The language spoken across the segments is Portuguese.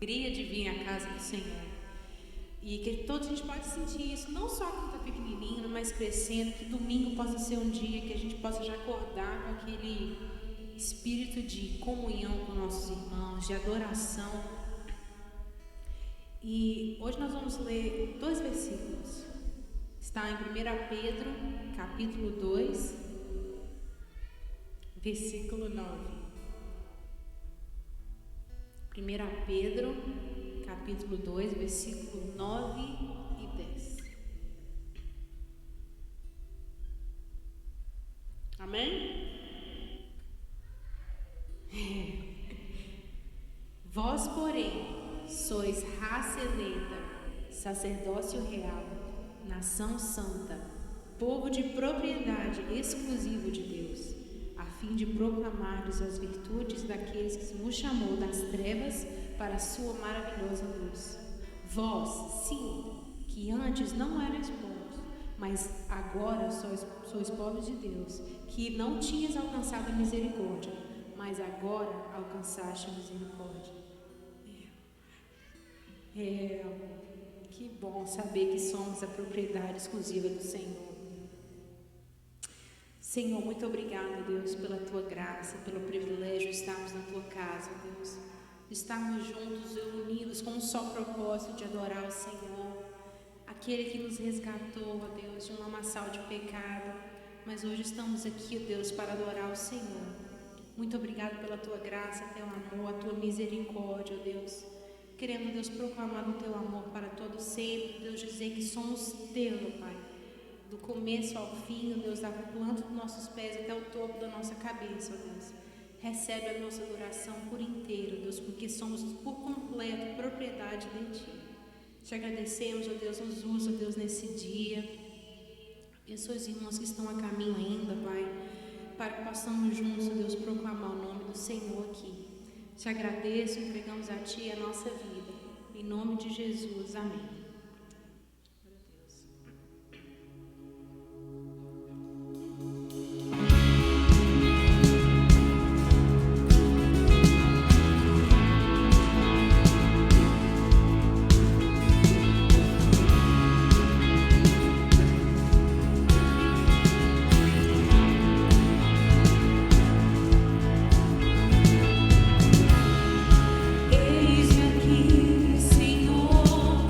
Alegria de vir à casa do Senhor. E que todos a gente pode sentir isso, não só quando está pequenininho, mas crescendo, que domingo possa ser um dia que a gente possa já acordar com aquele espírito de comunhão com nossos irmãos, de adoração. E hoje nós vamos ler 2 versículos. Está em 1 Pedro, capítulo 2, versículo 9. 1 Pedro, capítulo 2, versículo 9 e 10. Amém? Vós, porém, sois raça eleita, sacerdócio real, nação santa, povo de propriedade exclusiva de Deus, a fim de proclamardes as virtudes daqueles que vos chamou das trevas para a sua maravilhosa luz. Vós, sim, que antes não erais povos, mas agora sois povos de Deus, que não tinhas alcançado a misericórdia, mas agora alcançaste a misericórdia. Que bom saber que somos a propriedade exclusiva do Senhor. Senhor, muito obrigada, Deus, pela Tua graça, pelo privilégio de estarmos na Tua casa, Deus. Estarmos juntos e unidos com um só propósito de adorar o Senhor, aquele que nos resgatou, ó Deus, de um lamaçal de pecado. Mas hoje estamos aqui, ó Deus, para adorar o Senhor. Muito obrigada pela Tua graça, Teu amor, a Tua misericórdia, ó Deus. Queremos, Deus, proclamar o Teu amor para todo sempre, Deus, dizer que somos Teus, ó Pai. Do começo ao fim, ó Deus, da planta dos nossos pés até o topo da nossa cabeça, ó Deus. Recebe a nossa adoração por inteiro, Deus, porque somos por completo propriedade de Ti. Te agradecemos, ó Deus, nos usa, ó Deus, nesse dia. Abençoe os irmãos que estão a caminho ainda, Pai, para que possamos juntos, ó Deus, proclamar o nome do Senhor aqui. Te agradeço, entregamos a Ti a nossa vida. Em nome de Jesus, amém. Eis aqui, Senhor.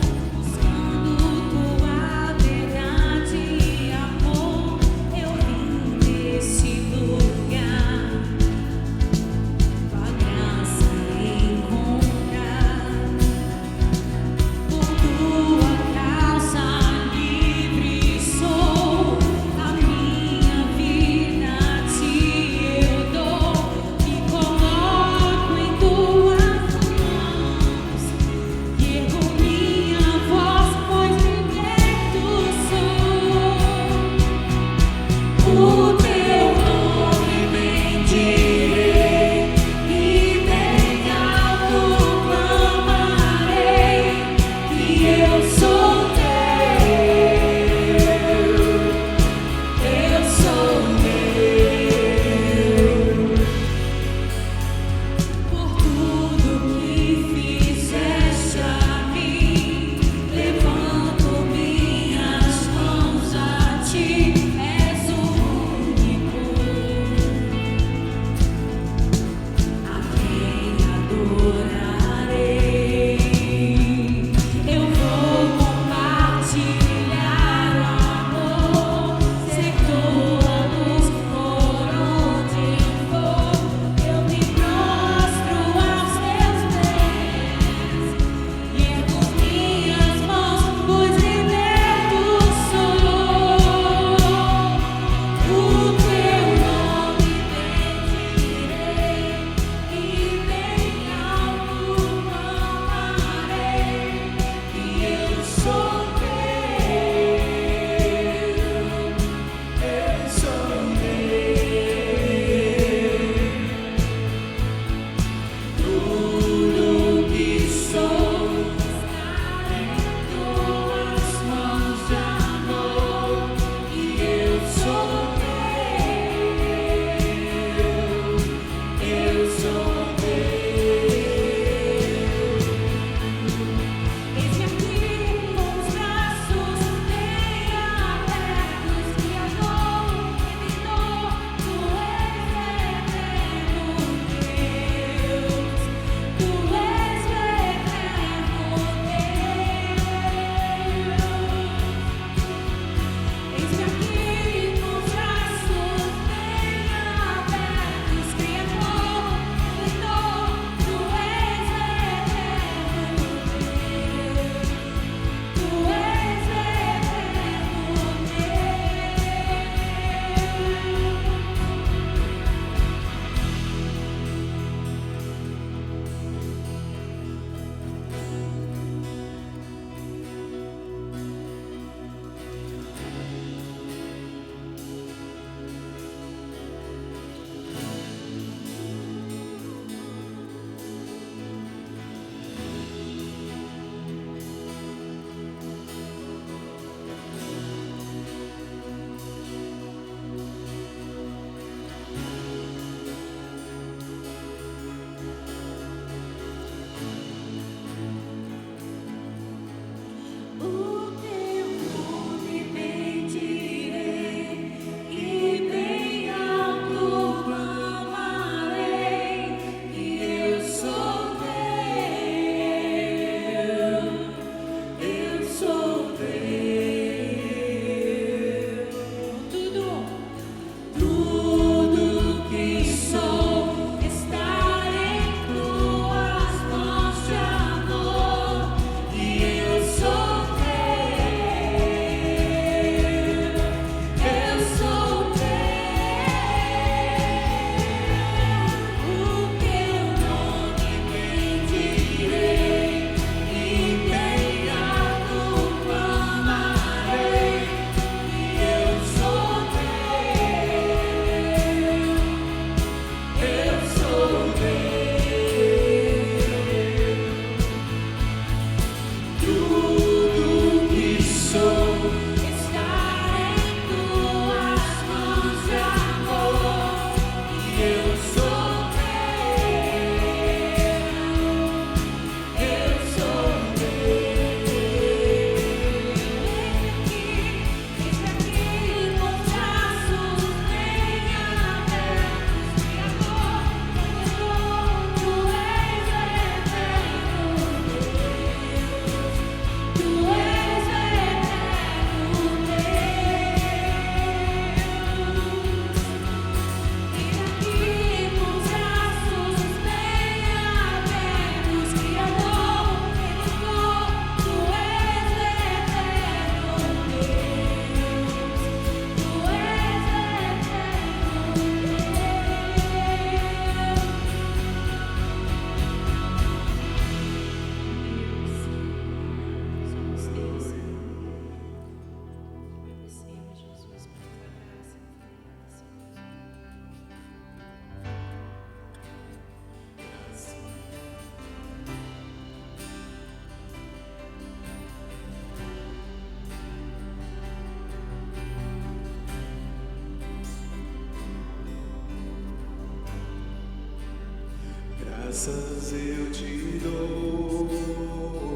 Graças eu te dou,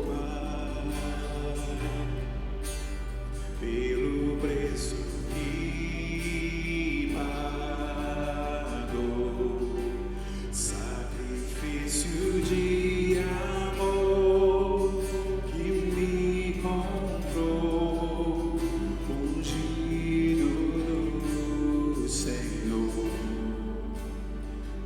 Pai, pelo preço que pagou, sacrifício de amor que me comprou, ungido do Senhor,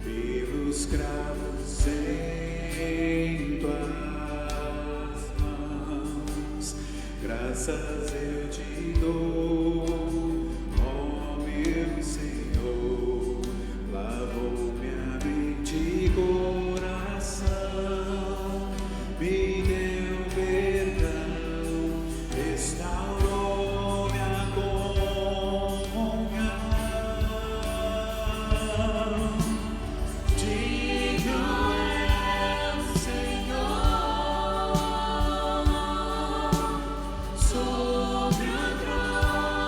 pelos cravos em tuas mãos. Graças eu te dou, ó meu Senhor, lavou minha mente e coração, me deu perdão, restaurou minha comunhão. Digno é o Senhor sobre o trono.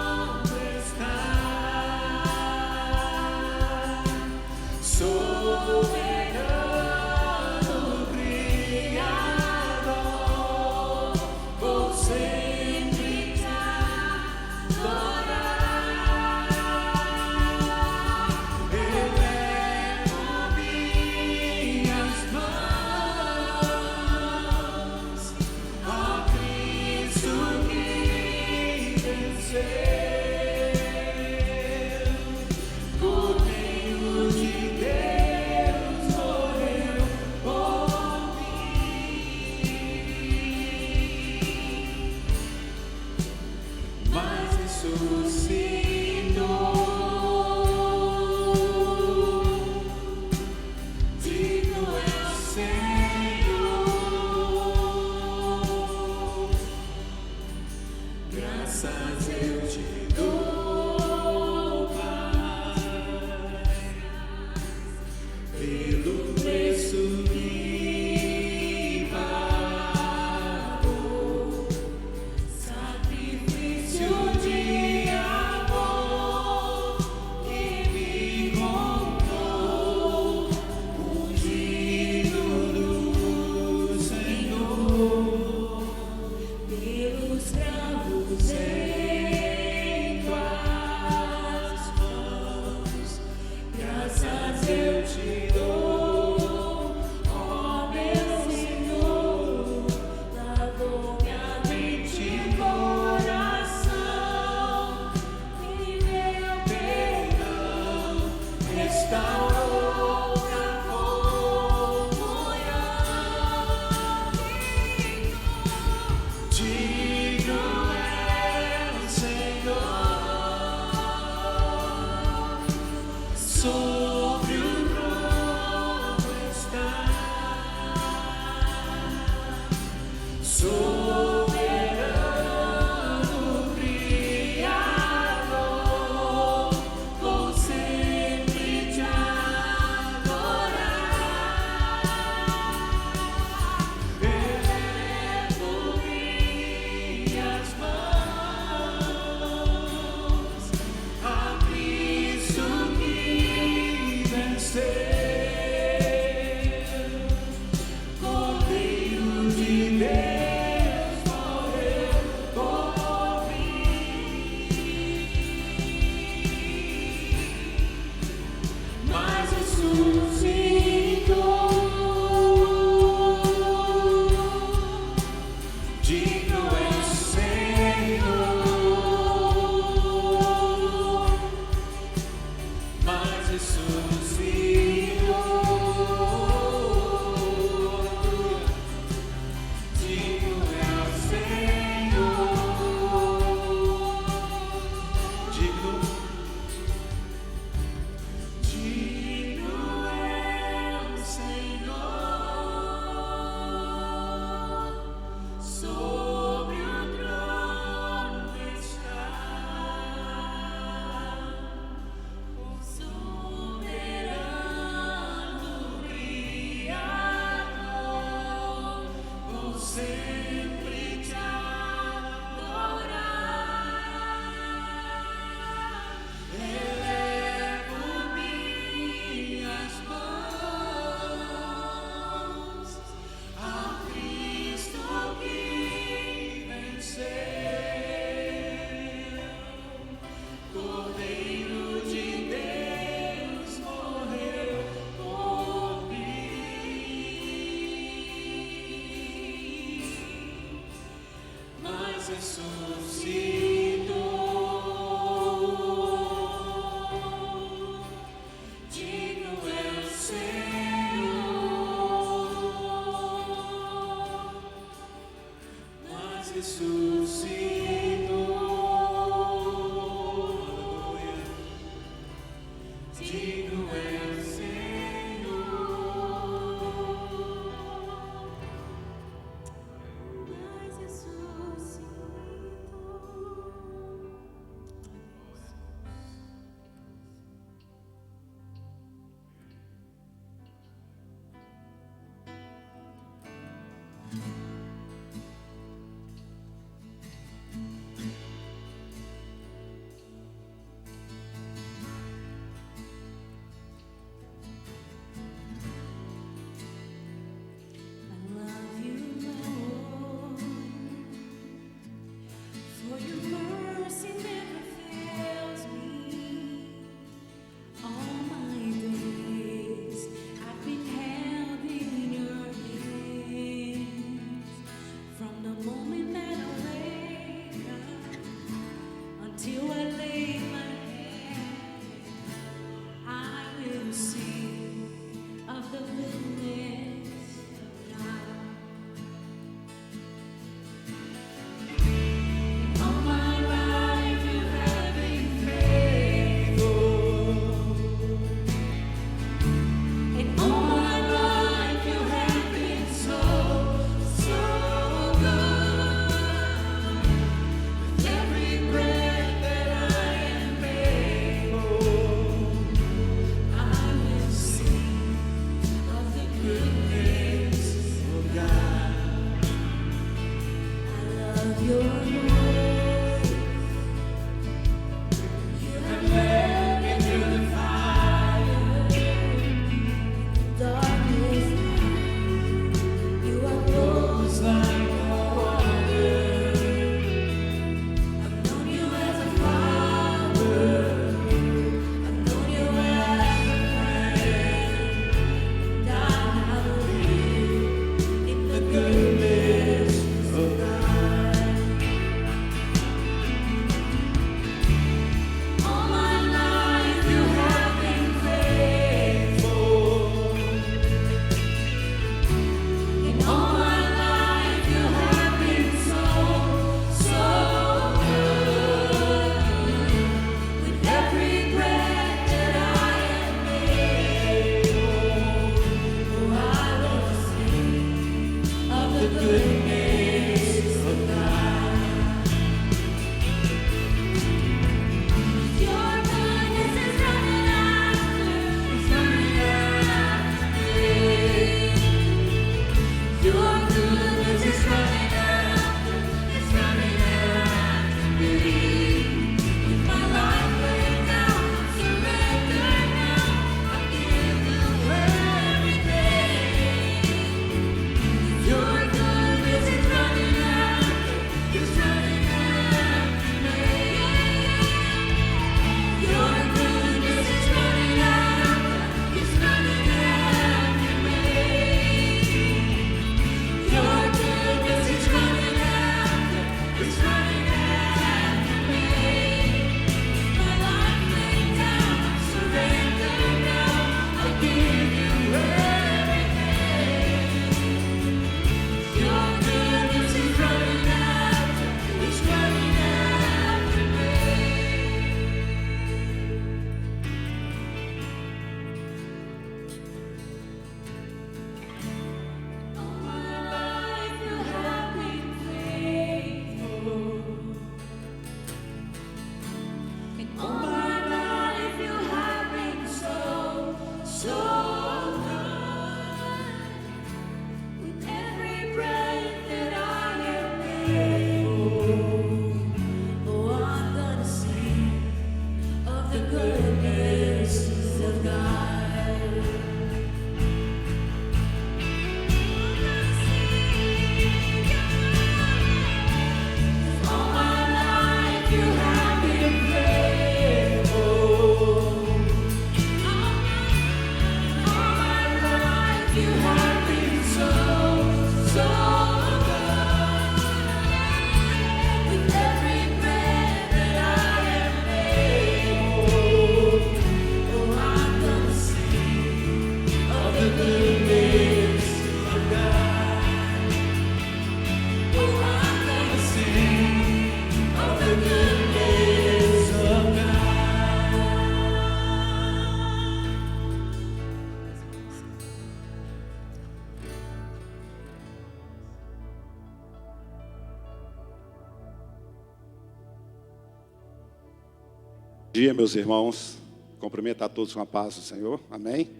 dia, meus irmãos. Cumprimentar todos com a paz do Senhor. Amém?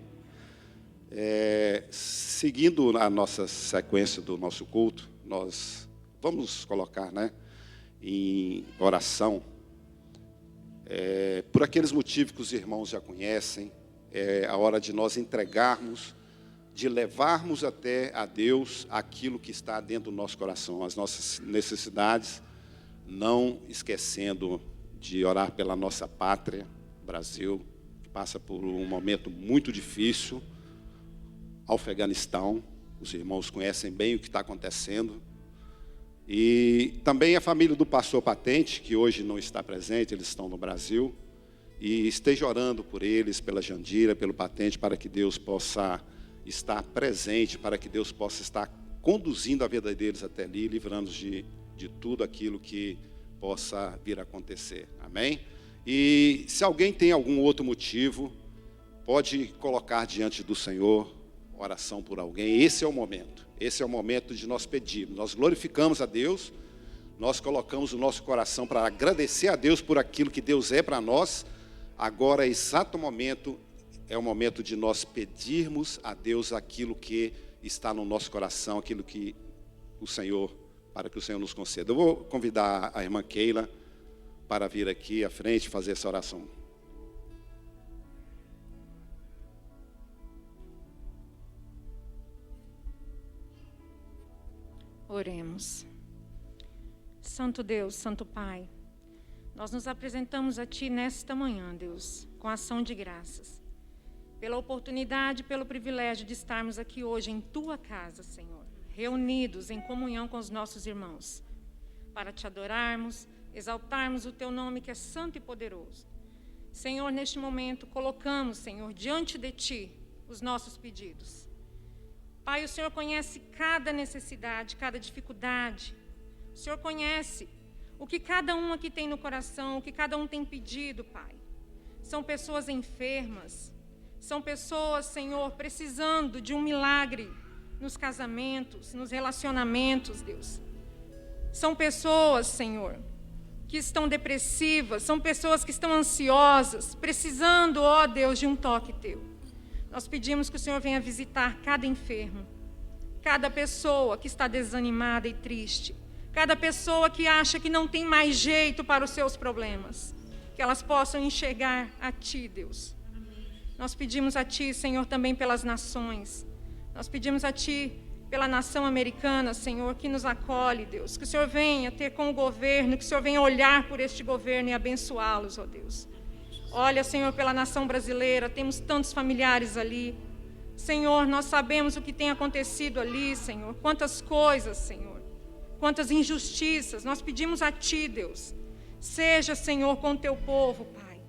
Seguindo a nossa sequência do nosso culto, nós vamos colocar, em oração, por aqueles motivos que os irmãos já conhecem. É a hora de nós entregarmos, de levarmos até a Deus aquilo que está dentro do nosso coração, as nossas necessidades, não esquecendo de orar pela nossa pátria, Brasil, que passa por um momento muito difícil. Afeganistão, os irmãos conhecem bem o que está acontecendo. E também a família do pastor Patente, que hoje não está presente, eles estão no Brasil. E esteja orando por eles, pela Jandira, pelo Patente, para que Deus possa estar presente, para que Deus possa estar conduzindo a vida deles até ali, livrando-os de tudo aquilo que possa vir a acontecer. Amém? E se alguém tem algum outro motivo, pode colocar diante do Senhor oração por alguém. Esse é o momento de nós pedirmos. Nós glorificamos a Deus, nós colocamos o nosso coração para agradecer a Deus por aquilo que Deus é para nós. Agora, exato momento, é o momento de nós pedirmos a Deus aquilo que está no nosso coração, aquilo que para que o Senhor nos conceda. Eu vou convidar a irmã Keila para vir aqui à frente e fazer essa oração. Oremos. Santo Deus, Santo Pai, nós nos apresentamos a Ti nesta manhã, Deus, com ação de graças, pela oportunidade, pelo privilégio de estarmos aqui hoje em Tua casa, Senhor, reunidos em comunhão com os nossos irmãos, para Te adorarmos, exaltarmos o Teu nome que é santo e poderoso. Senhor, neste momento, colocamos, Senhor, diante de Ti os nossos pedidos. Pai, o Senhor conhece cada necessidade, cada dificuldade. O Senhor conhece o que cada um aqui tem no coração, o que cada um tem pedido, Pai. São pessoas enfermas, são pessoas, Senhor, precisando de um milagre nos casamentos, nos relacionamentos, Deus. São pessoas, Senhor, que estão depressivas, são pessoas que estão ansiosas, precisando, ó Deus, de um toque Teu. Nós pedimos que o Senhor venha visitar cada enfermo, cada pessoa que está desanimada e triste, cada pessoa que acha que não tem mais jeito para os seus problemas, que elas possam enxergar a Ti, Deus. Nós pedimos a Ti, Senhor, também pelas nações. Nós pedimos a Ti pela nação americana, Senhor, que nos acolhe, Deus. Que o Senhor venha ter com o governo, que o Senhor venha olhar por este governo e abençoá-los, ó Deus. Olha, Senhor, pela nação brasileira, temos tantos familiares ali. Senhor, nós sabemos o que tem acontecido ali, Senhor. Quantas coisas, Senhor. Quantas injustiças. Nós pedimos a Ti, Deus. Seja, Senhor, com o Teu povo, Pai.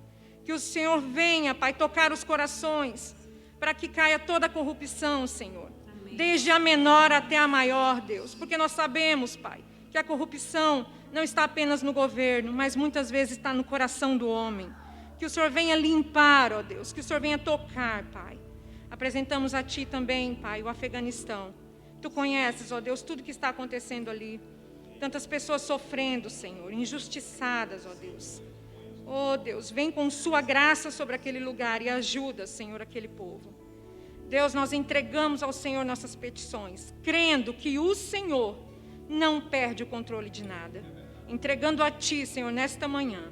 Que o Senhor venha, Pai, tocar os corações, para que caia toda a corrupção, Senhor. Amém. Desde a menor até a maior, Deus. Porque nós sabemos, Pai, que a corrupção não está apenas no governo, mas muitas vezes está no coração do homem. Que o Senhor venha limpar, ó Deus, que o Senhor venha tocar, Pai. Apresentamos a Ti também, Pai, o Afeganistão. Tu conheces, ó Deus, tudo que está acontecendo ali. Tantas pessoas sofrendo, Senhor, injustiçadas, ó Deus. Ó Deus, vem com Sua graça sobre aquele lugar e ajuda, Senhor, aquele povo. Deus, nós entregamos ao Senhor nossas petições, crendo que o Senhor não perde o controle de nada. Entregando a Ti, Senhor, nesta manhã.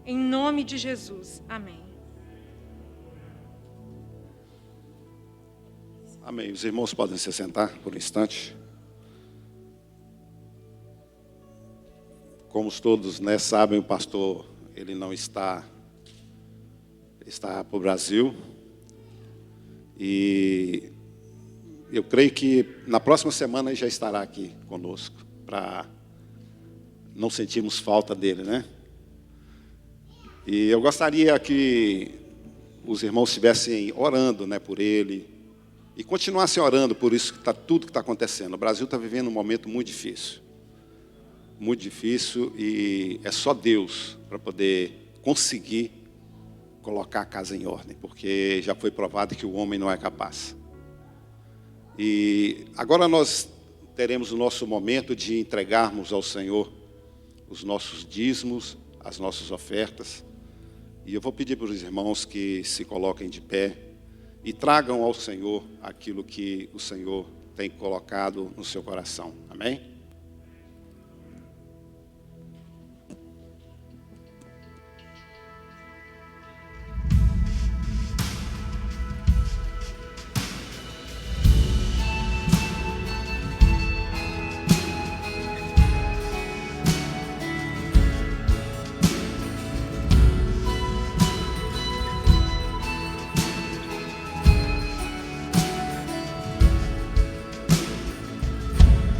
Em nome de Jesus. Amém. Amém. Os irmãos podem se sentar por um instante. Como todos sabem, o pastor ele não está para o Brasil. E eu creio que na próxima semana ele já estará aqui conosco, para não sentirmos falta dele, E eu gostaria que os irmãos estivessem orando, por ele, e continuassem orando por isso que tudo que está acontecendo. O Brasil está vivendo um momento muito difícil, e é só Deus para poder conseguir colocar a casa em ordem, porque já foi provado que o homem não é capaz. E agora nós teremos o nosso momento de entregarmos ao Senhor os nossos dízimos, as nossas ofertas. E eu vou pedir para os irmãos que se coloquem de pé e tragam ao Senhor aquilo que o Senhor tem colocado no seu coração. Amém?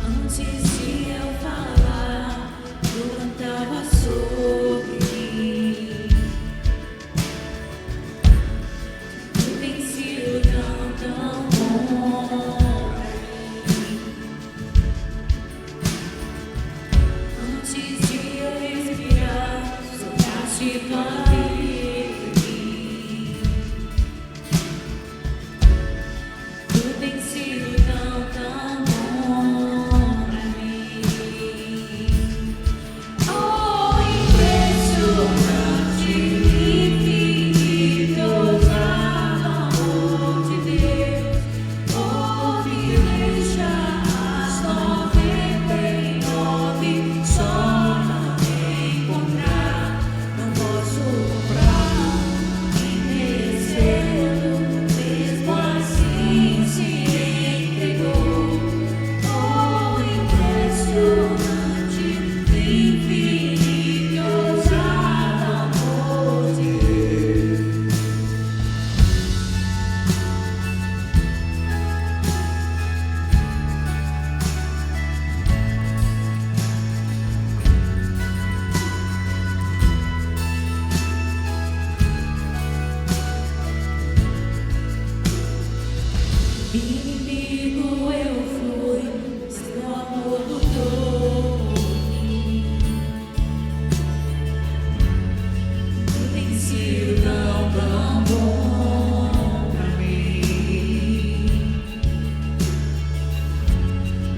Antes de eu falar, tu cantava sobre mim. Tu tem sido tão bom pra mim. Antes de eu respirar, sopraste tua vida em mim. Tu tem sido tão bom. Inimigo eu fui, seu amor lutou por mim. Tu tem sido tão bom pra mim.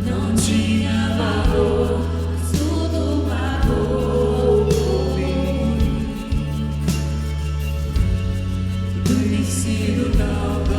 Não tinha valor, mas tudo pagou por mim. Tu tem sido tão bom.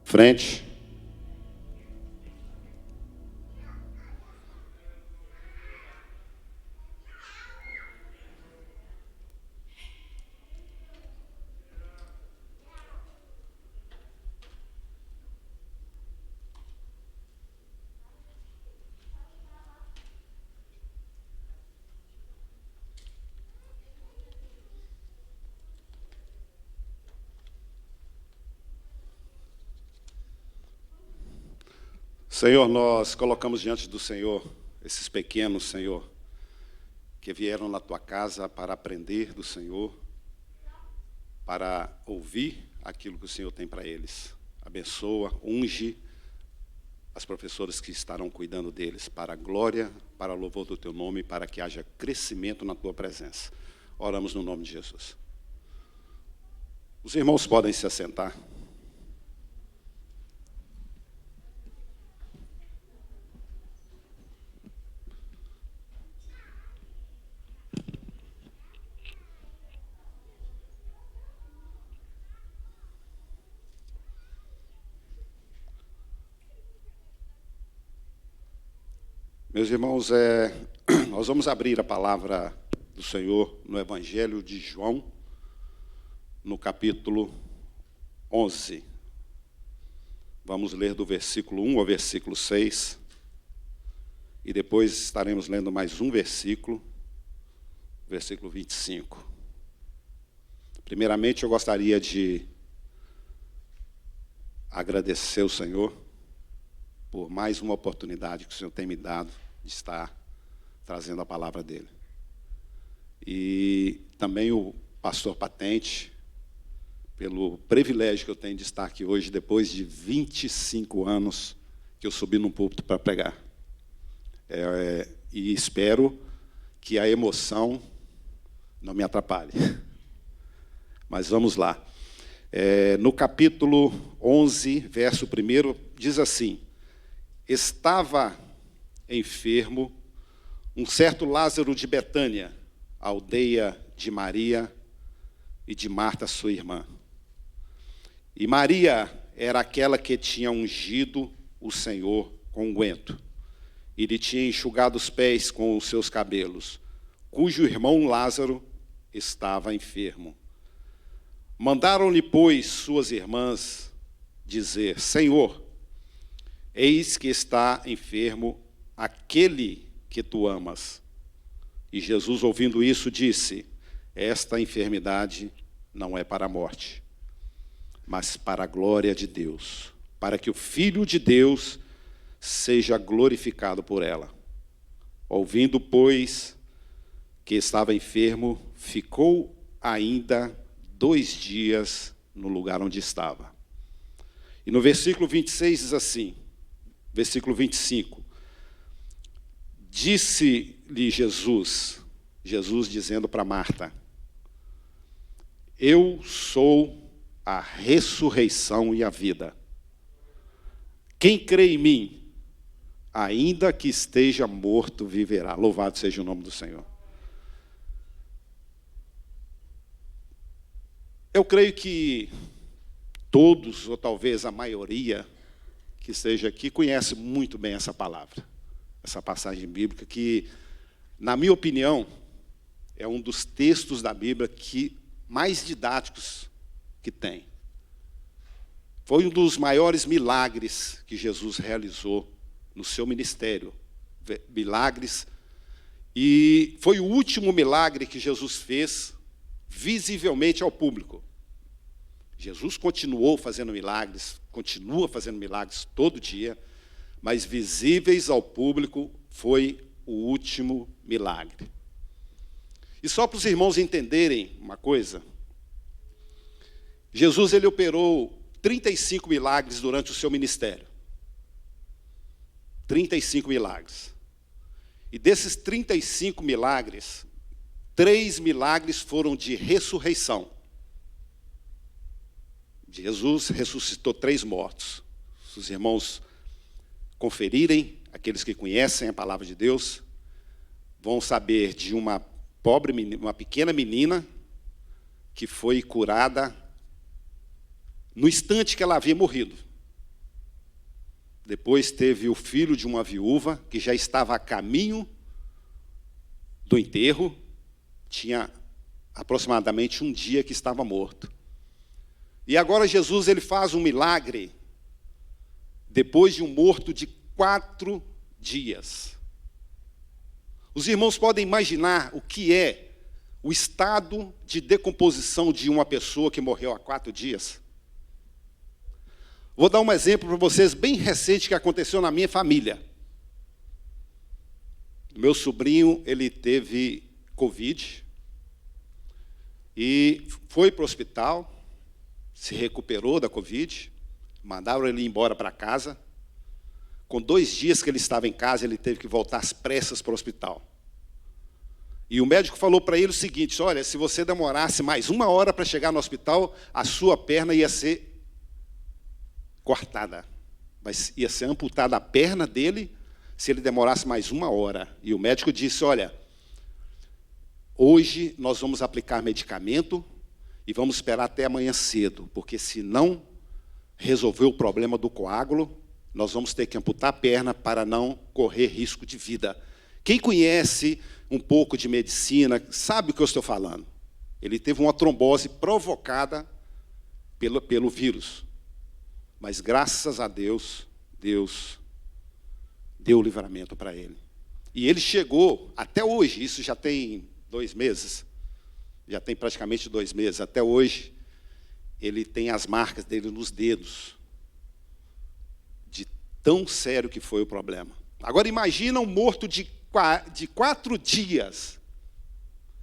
Frente. Senhor, nós colocamos diante do Senhor esses pequenos, Senhor, que vieram na Tua casa para aprender do Senhor, para ouvir aquilo que o Senhor tem para eles. Abençoa, unge as professoras que estarão cuidando deles, para a glória, para o louvor do Teu nome, para que haja crescimento na Tua presença. Oramos no nome de Jesus. Os irmãos podem se assentar. Meus irmãos, nós vamos abrir a palavra do Senhor no Evangelho de João, no capítulo 11. Vamos ler do versículo 1 ao versículo 6. E depois estaremos lendo mais um versículo, versículo 25. Primeiramente, eu gostaria de agradecer ao Senhor por mais uma oportunidade que o Senhor tem me dado de estar trazendo a palavra dele. E também o pastor Patente, pelo privilégio que eu tenho de estar aqui hoje, depois de 25 anos que eu subi num púlpito para pregar. E espero que a emoção não me atrapalhe. Mas vamos lá. No capítulo 11, verso 1, diz assim: estava enfermo um certo Lázaro de Betânia, aldeia de Maria e de Marta, sua irmã. E Maria era aquela que tinha ungido o Senhor com unguento, e lhe tinha enxugado os pés com os seus cabelos, cujo irmão Lázaro estava enfermo. Mandaram-lhe, pois, suas irmãs dizer: Senhor, eis que está enfermo aquele que tu amas. E Jesus, ouvindo isso, disse: esta enfermidade não é para a morte, mas para a glória de Deus, para que o Filho de Deus seja glorificado por ela. Ouvindo, pois, que estava enfermo, ficou ainda 2 dias no lugar onde estava. E no versículo 26 diz assim, versículo 25, disse-lhe Jesus dizendo para Marta: eu sou a ressurreição e a vida. Quem crê em mim, ainda que esteja morto, viverá. Louvado seja o nome do Senhor. Eu creio que todos, ou talvez a maioria que esteja aqui, conhece muito bem essa palavra, essa passagem bíblica, que, na minha opinião, é um dos textos da Bíblia que mais didáticos que tem. Foi um dos maiores milagres que Jesus realizou no seu ministério. Milagres. E foi o último milagre que Jesus fez visivelmente ao público. Jesus continuou fazendo milagres, continua fazendo milagres todo dia, mas visíveis ao público foi o último milagre. E só para os irmãos entenderem uma coisa, Jesus ele operou 35 milagres durante o seu ministério. 35 milagres. E desses 35 milagres, 3 milagres foram de ressurreição. Jesus ressuscitou 3 mortos. Se os irmãos conferirem, aqueles que conhecem a palavra de Deus, vão saber de uma pequena menina que foi curada no instante que ela havia morrido. Depois teve o filho de uma viúva que já estava a caminho do enterro, tinha aproximadamente um dia que estava morto. E agora Jesus ele faz um milagre depois de um morto de 4 dias. Os irmãos podem imaginar o que é o estado de decomposição de uma pessoa que morreu há 4 dias? Vou dar um exemplo para vocês bem recente que aconteceu na minha família. Meu sobrinho, ele teve Covid e foi para o hospital, se recuperou da Covid, mandaram ele embora para casa. Com 2 dias que ele estava em casa, ele teve que voltar às pressas para o hospital. E o médico falou para ele o seguinte: olha, se você demorasse mais 1 hora para chegar no hospital, a sua perna ia ser cortada. Mas ia ser amputada a perna dele se ele demorasse mais 1 hora. E o médico disse: olha, hoje nós vamos aplicar medicamento e vamos esperar até amanhã cedo, porque se não resolver o problema do coágulo, nós vamos ter que amputar a perna para não correr risco de vida. Quem conhece um pouco de medicina sabe o que eu estou falando. Ele teve uma trombose provocada pelo vírus. Mas, graças a Deus, Deus deu o livramento para ele. E ele chegou, até hoje, isso já tem 2 meses, já tem praticamente 2 meses, até hoje, ele tem as marcas dele nos dedos, de tão sério que foi o problema. Agora, imagina um morto de 4 dias.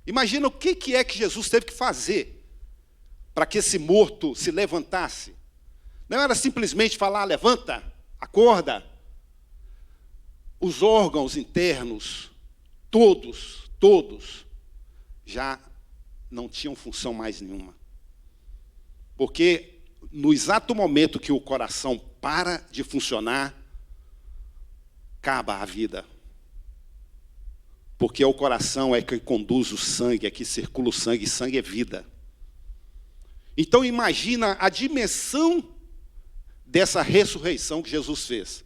Imagina o que é que Jesus teve que fazer para que esse morto se levantasse. Não era simplesmente falar: levanta, acorda. Os órgãos internos, todos, já não tinham função mais nenhuma. Porque no exato momento que o coração para de funcionar, acaba a vida. Porque o coração é que conduz o sangue, é que circula o sangue, e sangue é vida. Então imagina a dimensão dessa ressurreição que Jesus fez.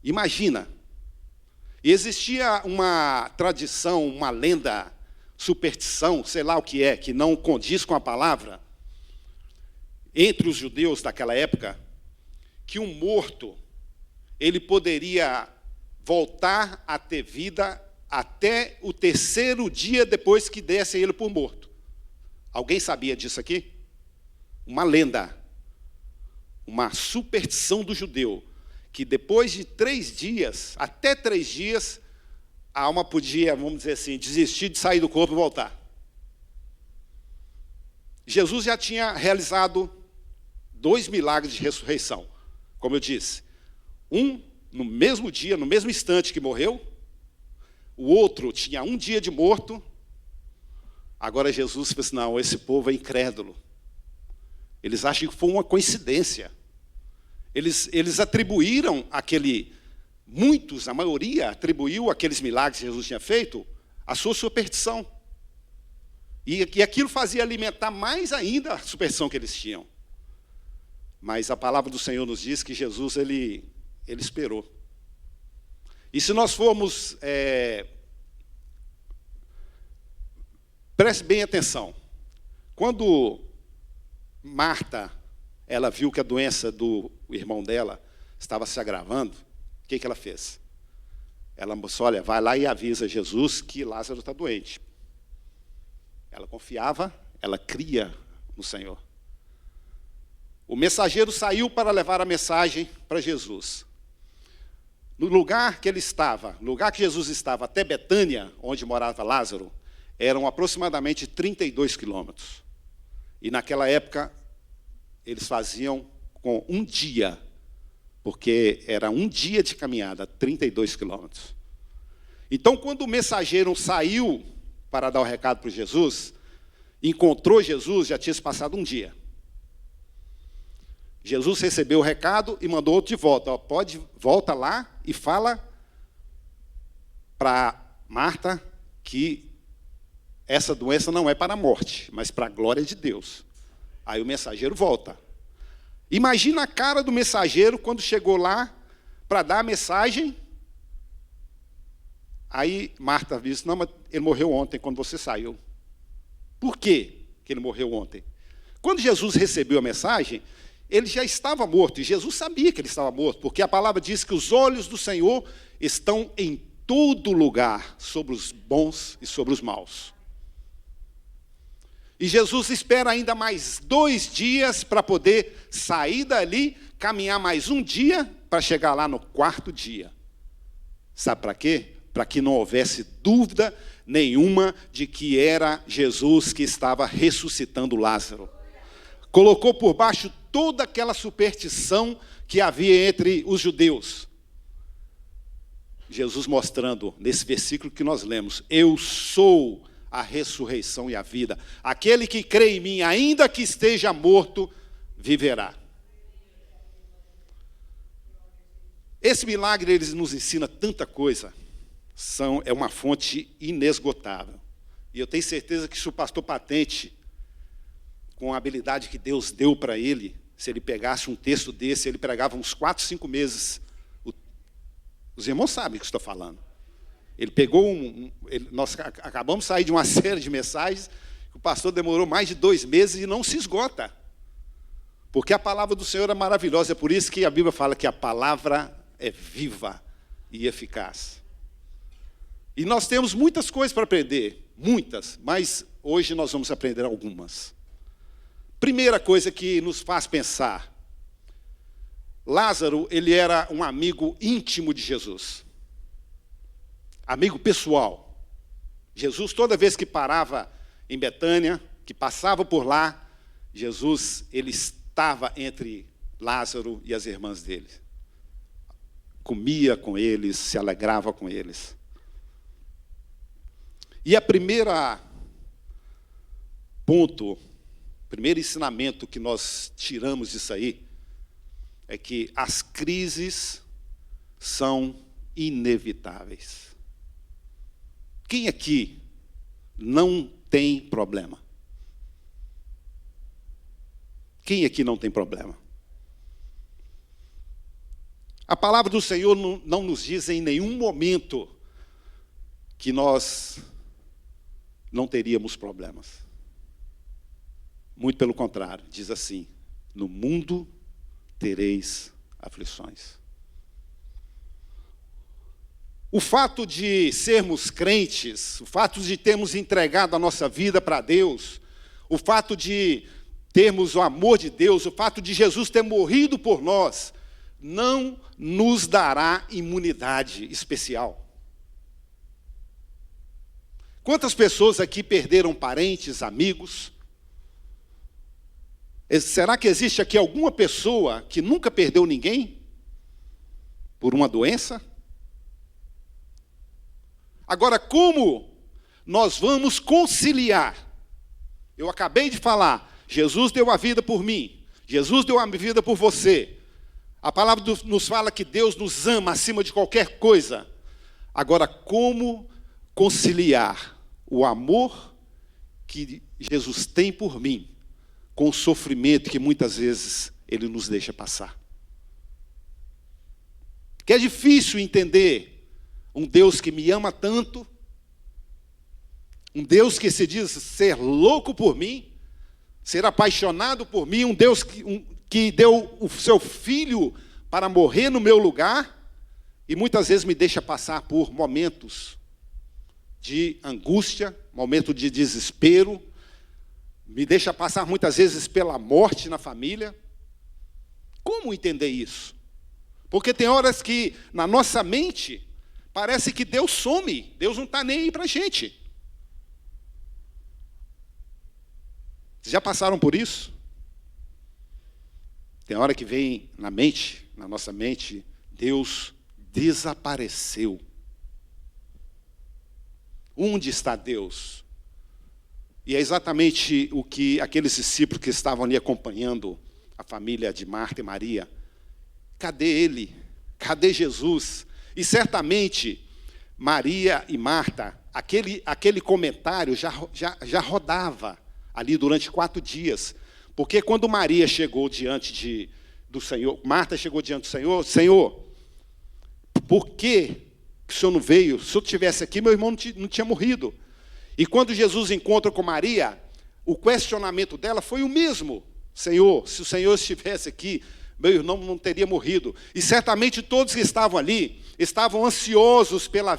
Imagina. E existia uma tradição, uma lenda, superstição, sei lá o que é, que não condiz com a palavra, entre os judeus daquela época, que um morto, ele poderia voltar a ter vida até o 3º dia depois que desse ele por morto. Alguém sabia disso aqui? Uma lenda, uma superstição do judeu, que depois de 3 dias, até 3 dias, a alma podia, vamos dizer assim, desistir de sair do corpo e voltar. Jesus já tinha realizado 2 milagres de ressurreição, como eu disse. Um no mesmo dia, no mesmo instante que morreu. O outro tinha 1 dia de morto. Agora Jesus fez: não, esse povo é incrédulo. Eles acham que foi uma coincidência. Eles atribuíram muitos, a maioria, atribuiu aqueles milagres que Jesus tinha feito à sua superstição. E aquilo fazia alimentar mais ainda a superstição que eles tinham. Mas a palavra do Senhor nos diz que Jesus, ele esperou. E se nós formos... preste bem atenção. Quando Marta, ela viu que a doença do irmão dela estava se agravando, o que ela fez? Ela disse: olha, vai lá e avisa Jesus que Lázaro está doente. Ela confiava, ela cria no Senhor. O mensageiro saiu para levar a mensagem para Jesus. No lugar que ele estava, no lugar que Jesus estava, até Betânia, onde morava Lázaro, eram aproximadamente 32 quilômetros. E naquela época, eles faziam com 1 dia, porque era 1 dia de caminhada, 32 quilômetros. Então, quando o mensageiro saiu para dar o recado para Jesus, encontrou Jesus, já tinha se passado 1 dia. Jesus recebeu o recado e mandou outro de volta. Volta lá e fala para Marta que essa doença não é para a morte, mas para a glória de Deus. Aí o mensageiro volta. Imagina a cara do mensageiro quando chegou lá para dar a mensagem. Aí Marta disse, não, mas ele morreu ontem, quando você saiu. Por quê que ele morreu ontem? Quando Jesus recebeu a mensagem, ele já estava morto, e Jesus sabia que ele estava morto, porque a palavra diz que os olhos do Senhor estão em todo lugar, sobre os bons e sobre os maus. E Jesus espera ainda mais 2 dias para poder sair dali, caminhar mais um dia, para chegar lá no 4º dia. Sabe para quê? Para que não houvesse dúvida nenhuma de que era Jesus que estava ressuscitando Lázaro. Colocou por baixo toda aquela superstição que havia entre os judeus. Jesus mostrando, nesse versículo que nós lemos, eu sou a ressurreição e a vida. Aquele que crê em mim, ainda que esteja morto, viverá. Esse milagre, ele nos ensina tanta coisa. É uma fonte inesgotável. E eu tenho certeza que se o pastor Patente, com a habilidade que Deus deu para ele, se ele pegasse um texto desse, ele pregava uns 4, 5 meses. Os irmãos sabem o que estou falando. Ele pegou nós acabamos de sair de uma série de mensagens, que o pastor demorou mais de 2 meses e não se esgota. Porque a palavra do Senhor é maravilhosa, é por isso que a Bíblia fala que a palavra é viva e eficaz. E nós temos muitas coisas para aprender, muitas, mas hoje nós vamos aprender algumas. Primeira coisa que nos faz pensar, Lázaro, ele era um amigo íntimo de Jesus. Amigo pessoal. Jesus, toda vez que parava em Betânia, que passava por lá, Jesus, ele estava entre Lázaro e as irmãs dele. Comia com eles, se alegrava com eles. E a primeiro ensinamento que nós tiramos disso aí, é que as crises são inevitáveis. Quem aqui não tem problema? Quem aqui não tem problema? A palavra do Senhor não nos diz em nenhum momento que nós não teríamos problemas. Muito pelo contrário, diz assim, no mundo tereis aflições. O fato de sermos crentes, o fato de termos entregado a nossa vida para Deus, o fato de termos o amor de Deus, o fato de Jesus ter morrido por nós, não nos dará imunidade especial. Quantas pessoas aqui perderam parentes, amigos? Será que existe aqui alguma pessoa que nunca perdeu ninguém por uma doença? Agora, como nós vamos conciliar? Eu acabei de falar, Jesus deu a vida por mim, Jesus deu a vida por você. A palavra nos fala que Deus nos ama acima de qualquer coisa. Agora, como conciliar o amor que Jesus tem por mim com o sofrimento que muitas vezes Ele nos deixa passar? Que é difícil entender um Deus que me ama tanto, um Deus que se diz ser louco por mim, ser apaixonado por mim, um Deus que deu o seu filho para morrer no meu lugar, e muitas vezes me deixa passar por momentos de angústia, momento de desespero, me deixa passar muitas vezes pela morte na família. Como entender isso? Porque tem horas que na nossa mente parece que Deus some, Deus não está nem aí para a gente. Vocês já passaram por isso? Tem hora que vem na nossa mente, Deus desapareceu. Onde está Deus? E é exatamente o que aqueles discípulos que estavam ali acompanhando a família de Marta e Maria, cadê ele? Cadê Jesus? E certamente Maria e Marta, aquele comentário já rodava ali durante 4 dias. Porque quando Maria chegou diante do Senhor. Marta chegou diante do Senhor: Senhor, por que o Senhor não veio? Se o Senhor estivesse aqui, meu irmão não tinha morrido. E quando Jesus encontra com Maria, o questionamento dela foi o mesmo: Senhor, se o Senhor estivesse aqui, meu irmão não teria morrido. E certamente todos que estavam ali estavam ansiosos pela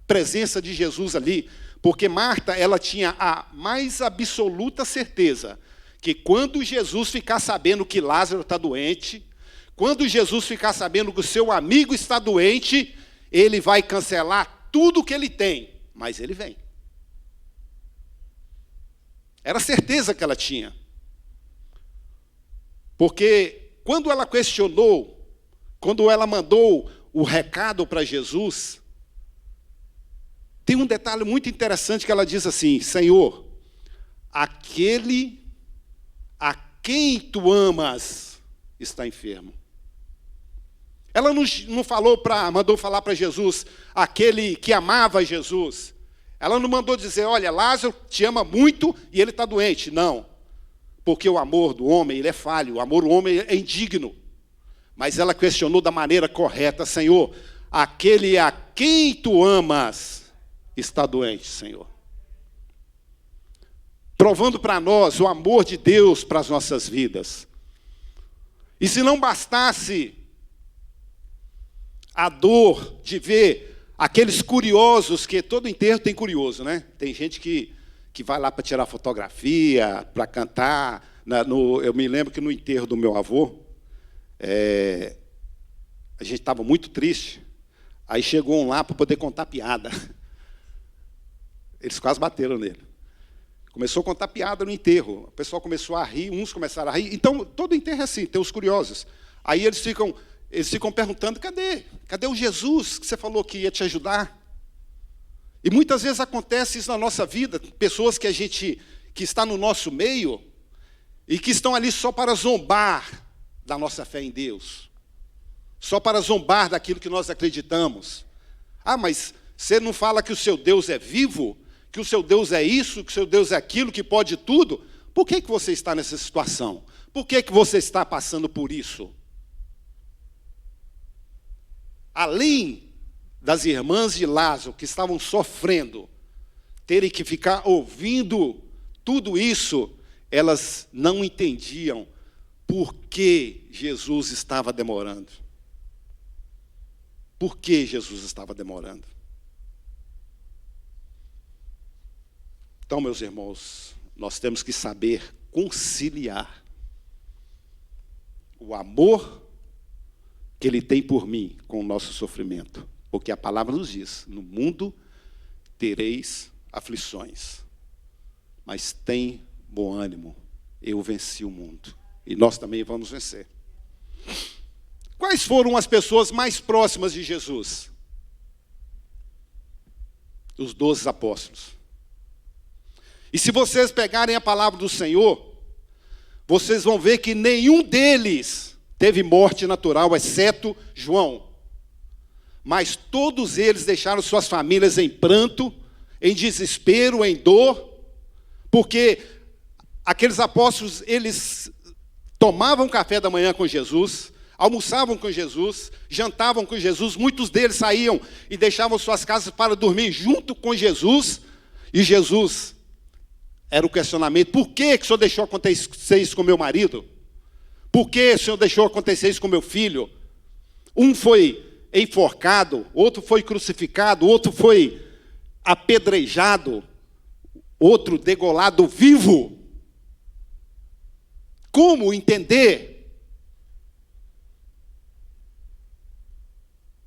presença de Jesus ali, porque Marta, ela tinha a mais absoluta certeza que quando Jesus ficar sabendo que Lázaro está doente, quando Jesus ficar sabendo que o seu amigo está doente, ele vai cancelar tudo que ele tem, mas ele vem. Era a certeza que ela tinha. Porque quando ela questionou, quando ela mandou o recado para Jesus, tem um detalhe muito interessante que ela diz assim: Senhor, aquele a quem tu amas está enfermo. Ela não falou mandou falar para Jesus aquele que amava Jesus. Ela não mandou dizer: olha, Lázaro te ama muito e ele está doente. Não, porque o amor do homem ele é falho, o amor do homem é indigno. Mas ela questionou da maneira correta: Senhor, aquele a quem tu amas está doente, Senhor. Provando para nós o amor de Deus para as nossas vidas. E se não bastasse a dor de ver aqueles curiosos, que todo enterro tem curioso, né? Tem gente que vai lá para tirar fotografia, para cantar. Eu me lembro que no enterro do meu avô, a gente estava muito triste. Aí chegou um lá para poder contar piada. Eles quase bateram nele. Começou a contar piada no enterro. O pessoal começou a rir, uns começaram a rir. Então, todo enterro é assim, tem os curiosos. Aí eles ficam perguntando: cadê o Jesus que você falou que ia te ajudar? E muitas vezes acontece isso na nossa vida, pessoas que está no nosso meio e que estão ali só para zombar da nossa fé em Deus, só para zombar daquilo que nós acreditamos. Ah, mas você não fala que o seu Deus é vivo, que o seu Deus é isso, que o seu Deus é aquilo, que pode tudo? Por que você está nessa situação? Por que você está passando por isso? Além das irmãs de Lázaro, que estavam sofrendo, terem que ficar ouvindo tudo isso, elas não entendiam por que Jesus estava demorando. Por que Jesus estava demorando? Então, meus irmãos, nós temos que saber conciliar o amor que Ele tem por mim com o nosso sofrimento. Porque a palavra nos diz: no mundo tereis aflições, mas tem bom ânimo, eu venci o mundo. E nós também vamos vencer. Quais foram as pessoas mais próximas de Jesus? Os 12 apóstolos. E se vocês pegarem a palavra do Senhor, vocês vão ver que nenhum deles teve morte natural, exceto João. Mas todos eles deixaram suas famílias em pranto, em desespero, em dor, porque aqueles apóstolos, eles tomavam café da manhã com Jesus, almoçavam com Jesus, jantavam com Jesus, muitos deles saíam e deixavam suas casas para dormir junto com Jesus, e Jesus, era o questionamento: por que o Senhor deixou acontecer isso com meu marido? Por que o Senhor deixou acontecer isso com meu filho? Um foi enforcado, outro foi crucificado, outro foi apedrejado, outro degolado vivo. Como entender?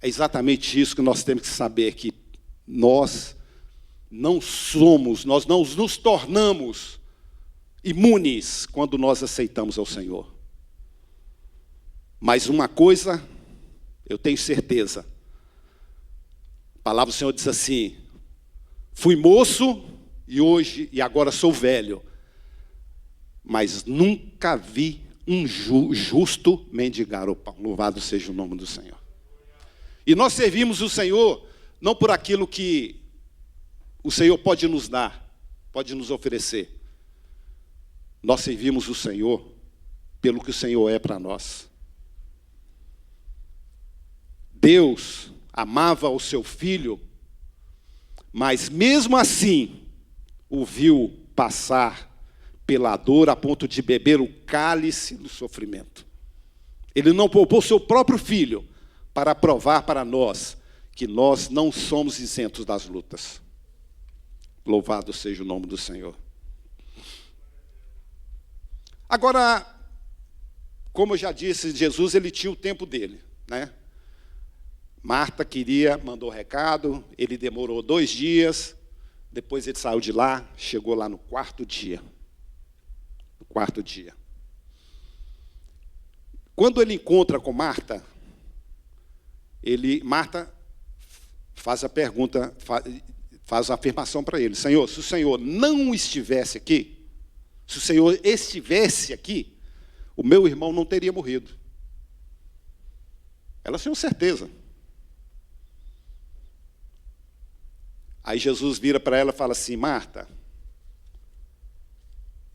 É exatamente isso que nós temos que saber, que nós não nos tornamos imunes quando nós aceitamos ao Senhor. Mas uma coisa, eu tenho certeza. A palavra do Senhor diz assim: fui moço e agora sou velho, mas nunca vi um justo mendigar o pão. Louvado seja o nome do Senhor. E nós servimos o Senhor não por aquilo que o Senhor pode nos dar, pode nos oferecer. Nós servimos o Senhor pelo que o Senhor é para nós. Deus amava o seu filho, mas mesmo assim o viu passar pela dor a ponto de beber o cálice do sofrimento. Ele não poupou seu próprio filho para provar para nós que nós não somos isentos das lutas. Louvado seja o nome do Senhor. Agora, como eu já disse, Jesus ele tinha o tempo dele, né? Marta mandou recado, ele demorou 2 dias, depois ele saiu de lá, chegou lá no 4º dia. No 4º dia. Quando ele encontra com Marta, Marta faz a pergunta, faz a afirmação para ele: Senhor, se o Senhor não estivesse aqui, se o Senhor estivesse aqui, o meu irmão não teria morrido. Ela tinha certeza. Aí Jesus vira para ela e fala assim: Marta,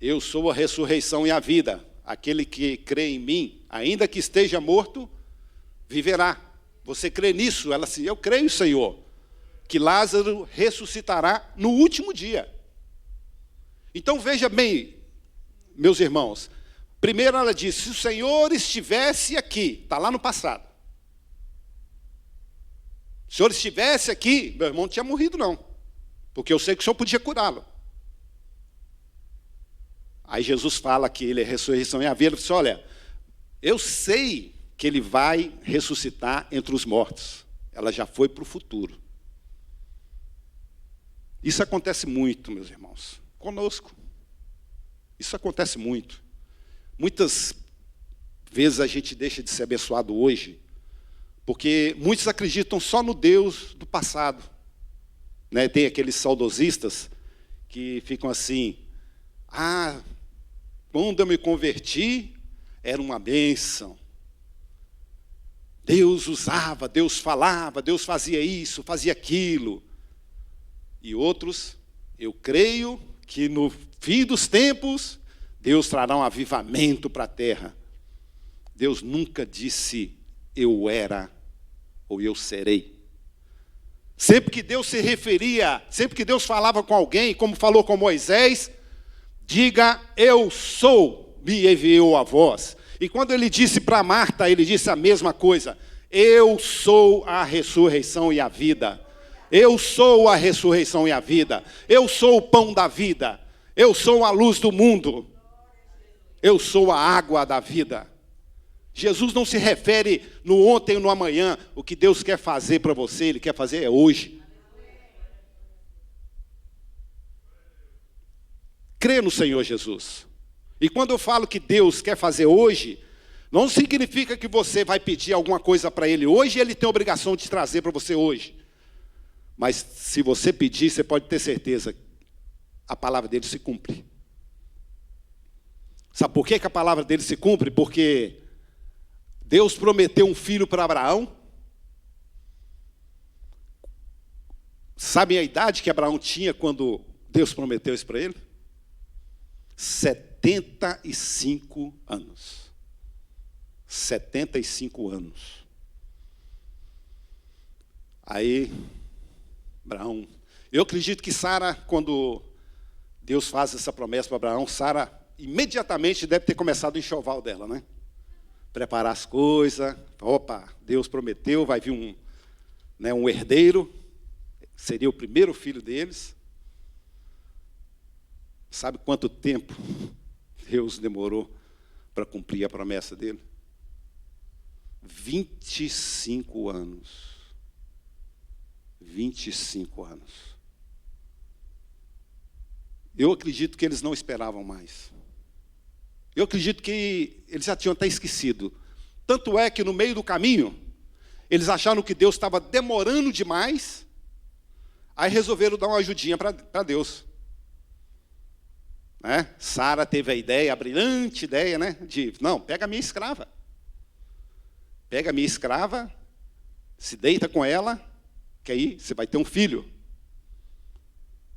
eu sou a ressurreição e a vida. Aquele que crê em mim, ainda que esteja morto, viverá. Você crê nisso? Ela disse: eu creio, Senhor, que Lázaro ressuscitará no último dia. Então veja bem, meus irmãos. Primeiro ela disse: se o Senhor estivesse aqui, está lá no passado. Se o Senhor estivesse aqui, meu irmão não tinha morrido não, porque eu sei que o Senhor podia curá-lo. Aí Jesus fala que ele é a ressurreição e a vida. Ele disse: olha, eu sei que ele vai ressuscitar entre os mortos. Ela já foi para o futuro. Isso acontece muito, meus irmãos, conosco. Isso acontece muito. Muitas vezes a gente deixa de ser abençoado hoje, porque muitos acreditam só no Deus do passado. Né? Tem aqueles saudosistas que ficam assim: quando eu me converti, era uma bênção. Deus usava, Deus falava, Deus fazia isso, fazia aquilo. E outros: eu creio que no fim dos tempos, Deus trará um avivamento para a terra. Deus nunca disse eu era ou eu serei. Sempre que Deus se referia, sempre que Deus falava com alguém, como falou com Moisés, diga eu sou, me enviou a vós. E quando ele disse para Marta, ele disse a mesma coisa: eu sou a ressurreição e a vida. Eu sou a ressurreição e a vida. Eu sou o pão da vida. Eu sou a luz do mundo. Eu sou a água da vida. Jesus não se refere no ontem ou no amanhã. O que Deus quer fazer para você, Ele quer fazer é hoje. Crê no Senhor Jesus. E quando eu falo que Deus quer fazer hoje, não significa que você vai pedir alguma coisa para Ele hoje e Ele tem a obrigação de trazer para você hoje. Mas se você pedir, você pode ter certeza, a palavra dele se cumpre. Sabe por que a palavra dele se cumpre? Porque Deus prometeu um filho para Abraão. Sabe a idade que Abraão tinha quando Deus prometeu isso para ele? 75 anos. 75 anos. Aí, Abraão... Eu acredito que Sara, quando Deus faz essa promessa para Abraão, Sara imediatamente deve ter começado o enxoval dela, né? Preparar as coisas. Opa, Deus prometeu, vai vir um herdeiro. Seria o primeiro filho deles. Sabe quanto tempo Deus demorou para cumprir a promessa dele? 25 anos. 25 anos. Eu acredito que eles não esperavam mais. Eu acredito que eles já tinham até esquecido. Tanto é que no meio do caminho, eles acharam que Deus estava demorando demais, aí resolveram dar uma ajudinha para Deus. Né? Sara teve a ideia, a brilhante ideia, né? De, não, pega a minha escrava. Pega a minha escrava, se deita com ela, que aí você vai ter um filho.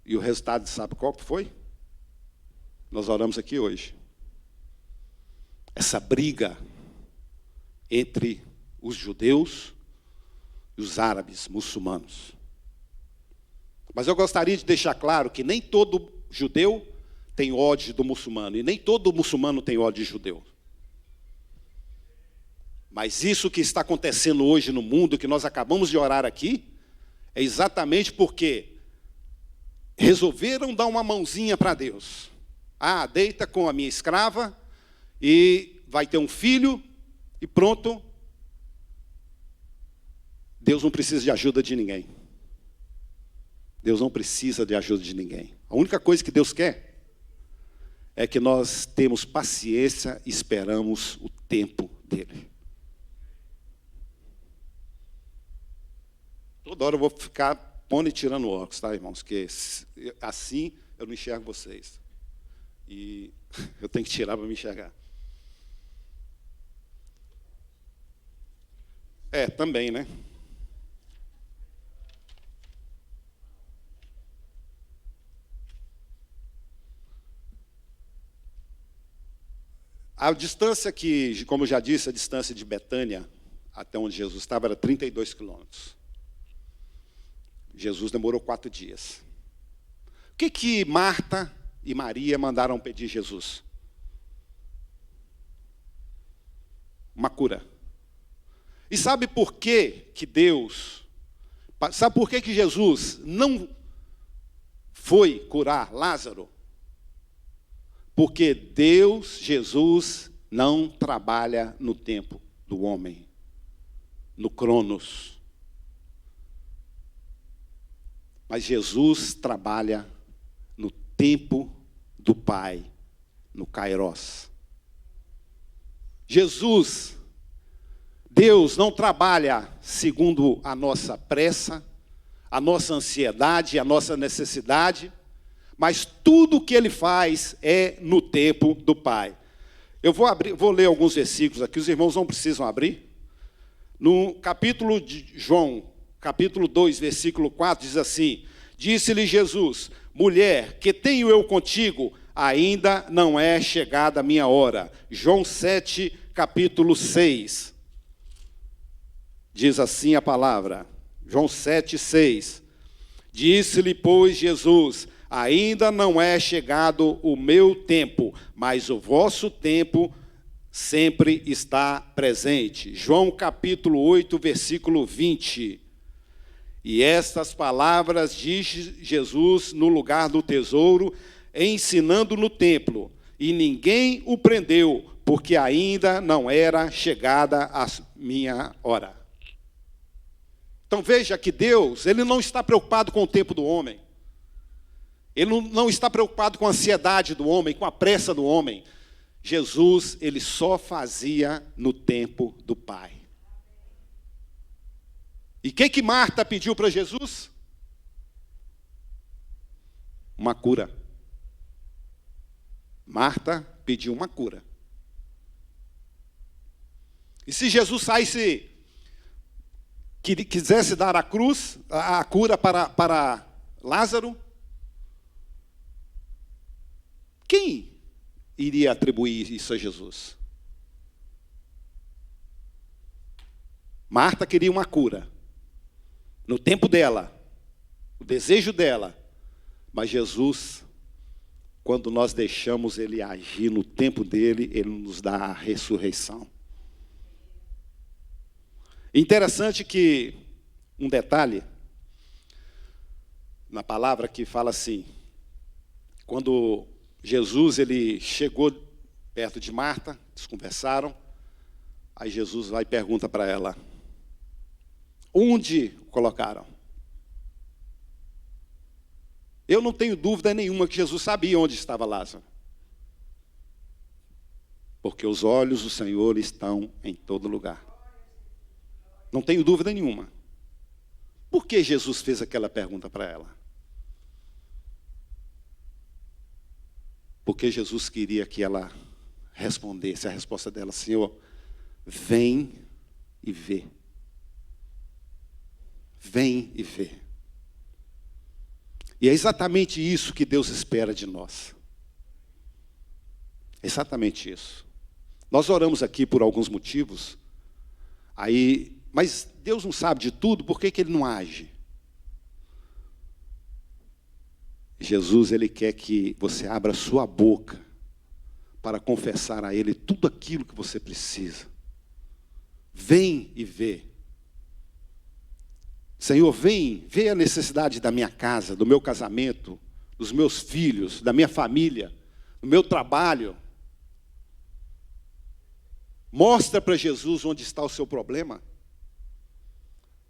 E o resultado, sabe qual foi? Nós oramos aqui hoje. essa briga entre os judeus e os árabes muçulmanos. Mas eu gostaria de deixar claro que nem todo judeu tem ódio do muçulmano, e nem todo muçulmano tem ódio de judeu. Mas isso que está acontecendo hoje no mundo, que nós acabamos de orar aqui, é exatamente porque resolveram dar uma mãozinha para Deus. Ah, deita com a minha escrava e vai ter um filho e pronto. Deus não precisa de ajuda de ninguém. Deus não precisa de ajuda de ninguém. A única coisa que Deus quer é que nós temos paciência e esperamos o tempo dele. Toda hora eu vou ficar pondo e tirando o óculos, tá, irmãos? Porque assim eu não enxergo vocês. E eu tenho que tirar para me enxergar. Também, né? A distância que, como eu já disse, a distância de Betânia até onde Jesus estava era 32 quilômetros. Jesus demorou 4 dias. O que Marta e Maria mandaram pedir Jesus? Uma cura. E sabe por que Deus... Sabe por que Jesus não foi curar Lázaro? Porque Deus, Jesus, não trabalha no tempo do homem, no Cronos. Mas Jesus trabalha no tempo do Pai, no Kairos. Deus não trabalha segundo a nossa pressa, a nossa ansiedade, a nossa necessidade, mas tudo o que Ele faz é no tempo do Pai. Eu vou ler alguns versículos aqui, os irmãos não precisam abrir. No capítulo de João, capítulo 2, versículo 4, diz assim: disse-lhe Jesus, mulher, que tenho eu contigo, ainda não é chegada a minha hora. João 7, capítulo 6. Diz assim a palavra, João 7, 6. Disse-lhe, pois, Jesus, ainda não é chegado o meu tempo, mas o vosso tempo sempre está presente. João capítulo 8, versículo 20. E estas palavras disse Jesus no lugar do tesouro, ensinando no templo, e ninguém o prendeu, porque ainda não era chegada a minha hora. Então veja que Deus, Ele não está preocupado com o tempo do homem. Ele não está preocupado com a ansiedade do homem, com a pressa do homem. Jesus, Ele só fazia no tempo do Pai. E o que Marta pediu para Jesus? Uma cura. Marta pediu uma cura. E se Jesus saísse, que quisesse dar a cura para Lázaro, quem iria atribuir isso a Jesus? Marta queria uma cura. No tempo dela, o desejo dela. Mas Jesus, quando nós deixamos Ele agir no tempo dele, Ele nos dá a ressurreição. Interessante que, um detalhe, na palavra que fala assim, quando Jesus ele chegou perto de Marta, eles conversaram, aí Jesus vai e pergunta para ela, onde o colocaram? Eu não tenho dúvida nenhuma que Jesus sabia onde estava Lázaro. Porque os olhos do Senhor estão em todo lugar. Não tenho dúvida nenhuma. Por que Jesus fez aquela pergunta para ela? Porque Jesus queria que ela respondesse. A resposta dela, Senhor, vem e vê. Vem e vê. E é exatamente isso que Deus espera de nós. Exatamente isso. Nós oramos aqui por alguns motivos, mas Deus não sabe de tudo, por que Ele não age? Jesus, Ele quer que você abra a sua boca para confessar a Ele tudo aquilo que você precisa. Vem e vê. Senhor, vê a necessidade da minha casa, do meu casamento, dos meus filhos, da minha família, do meu trabalho. Mostra para Jesus onde está o seu problema.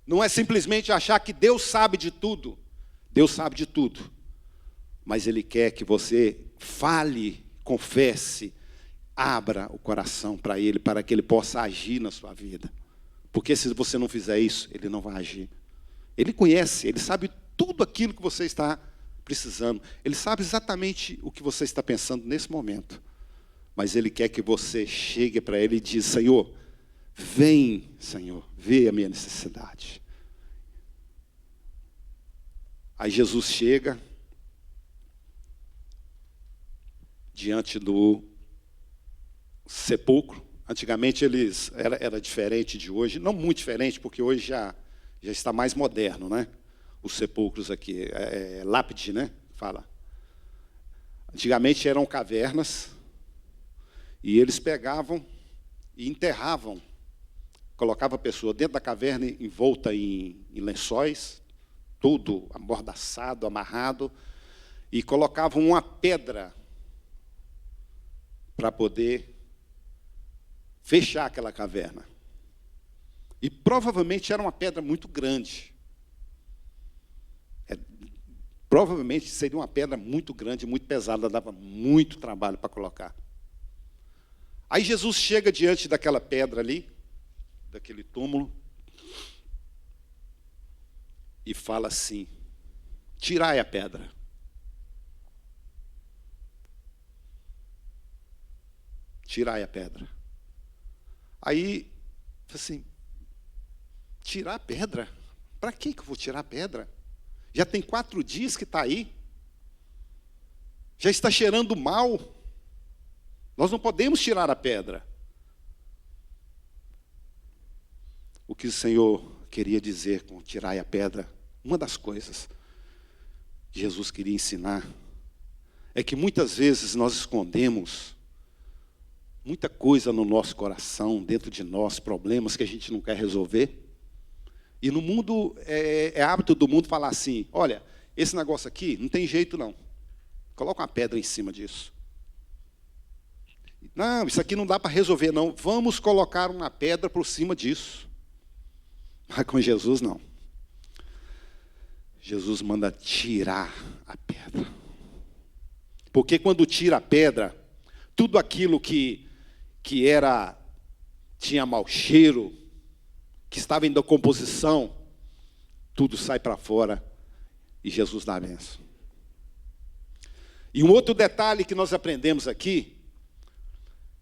Não é simplesmente achar que Deus sabe de tudo. Deus sabe de tudo. Mas Ele quer que você fale, confesse, abra o coração para Ele, para que Ele possa agir na sua vida. Porque se você não fizer isso, Ele não vai agir. Ele conhece, Ele sabe tudo aquilo que você está precisando. Ele sabe exatamente o que você está pensando nesse momento. Mas Ele quer que você chegue para Ele e diz: Senhor, vem, Senhor, vê a minha necessidade. Aí Jesus chega diante do sepulcro. Antigamente era diferente de hoje, não muito diferente, porque hoje já está mais moderno, né? Os sepulcros aqui, lápide, né? Fala. Antigamente eram cavernas, e eles pegavam e enterravam, colocavam a pessoa dentro da caverna, envolta em lençóis, tudo amordaçado, amarrado, e colocavam uma pedra para poder fechar aquela caverna. E provavelmente era uma pedra muito grande. Provavelmente seria uma pedra muito grande, muito pesada, dava muito trabalho para colocar. Aí Jesus chega diante daquela pedra ali, daquele túmulo, e fala assim: tirai a pedra. Tirai a pedra. Aí, assim, tirar a pedra? Para que eu vou tirar a pedra? Já tem 4 dias que está aí. Já está cheirando mal. Nós não podemos tirar a pedra. O que o Senhor queria dizer com tirar a pedra, uma das coisas que Jesus queria ensinar, é que muitas vezes nós escondemos muita coisa no nosso coração, dentro de nós, problemas que a gente não quer resolver. E no mundo, é hábito do mundo falar assim: olha, esse negócio aqui não tem jeito não. Coloca uma pedra em cima disso. Não, isso aqui não dá para resolver não. Vamos colocar uma pedra por cima disso. Mas com Jesus não. Jesus manda tirar a pedra. Porque quando tira a pedra, tudo aquilo que tinha mau cheiro, que estava em decomposição, tudo sai para fora e Jesus dá a bênção. E um outro detalhe que nós aprendemos aqui,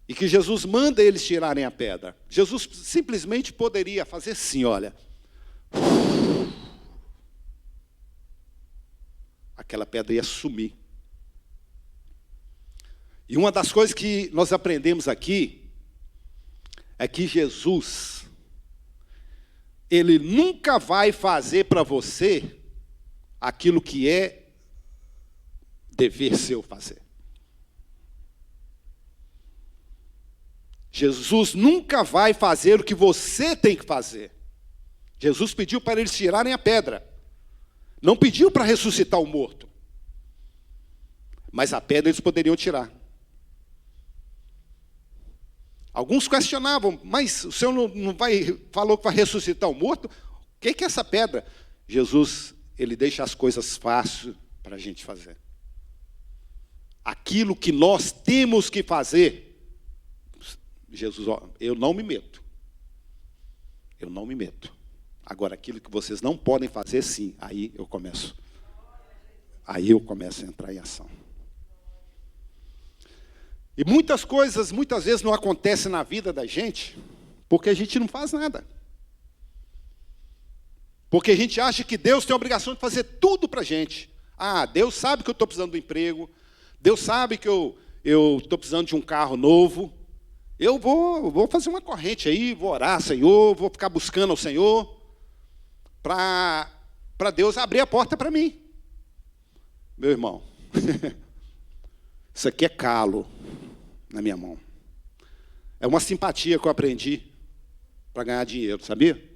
e que Jesus manda eles tirarem a pedra. Jesus simplesmente poderia fazer assim, olha. Aquela pedra ia sumir. E uma das coisas que nós aprendemos aqui é que Jesus, Ele nunca vai fazer para você aquilo que é dever seu fazer. Jesus nunca vai fazer o que você tem que fazer. Jesus pediu para eles tirarem a pedra. Não pediu para ressuscitar o morto. Mas a pedra eles poderiam tirar. Alguns questionavam: mas o Senhor falou que vai ressuscitar o morto? O que é essa pedra? Jesus, Ele deixa as coisas fáceis para a gente fazer. Aquilo que nós temos que fazer, Jesus, eu não me meto. Eu não me meto. Agora, aquilo que vocês não podem fazer, sim, aí eu começo. Aí eu começo a entrar em ação. E muitas coisas, muitas vezes, não acontecem na vida da gente, porque a gente não faz nada. Porque a gente acha que Deus tem a obrigação de fazer tudo para a gente. Ah, Deus sabe que eu estou precisando de um emprego. Deus sabe que eu estou precisando de um carro novo. eu vou fazer uma corrente aí, vou orar, Senhor, vou ficar buscando ao Senhor para Deus abrir a porta para mim. Meu irmão, isso aqui é calo na minha mão. É uma simpatia que eu aprendi para ganhar dinheiro, sabia?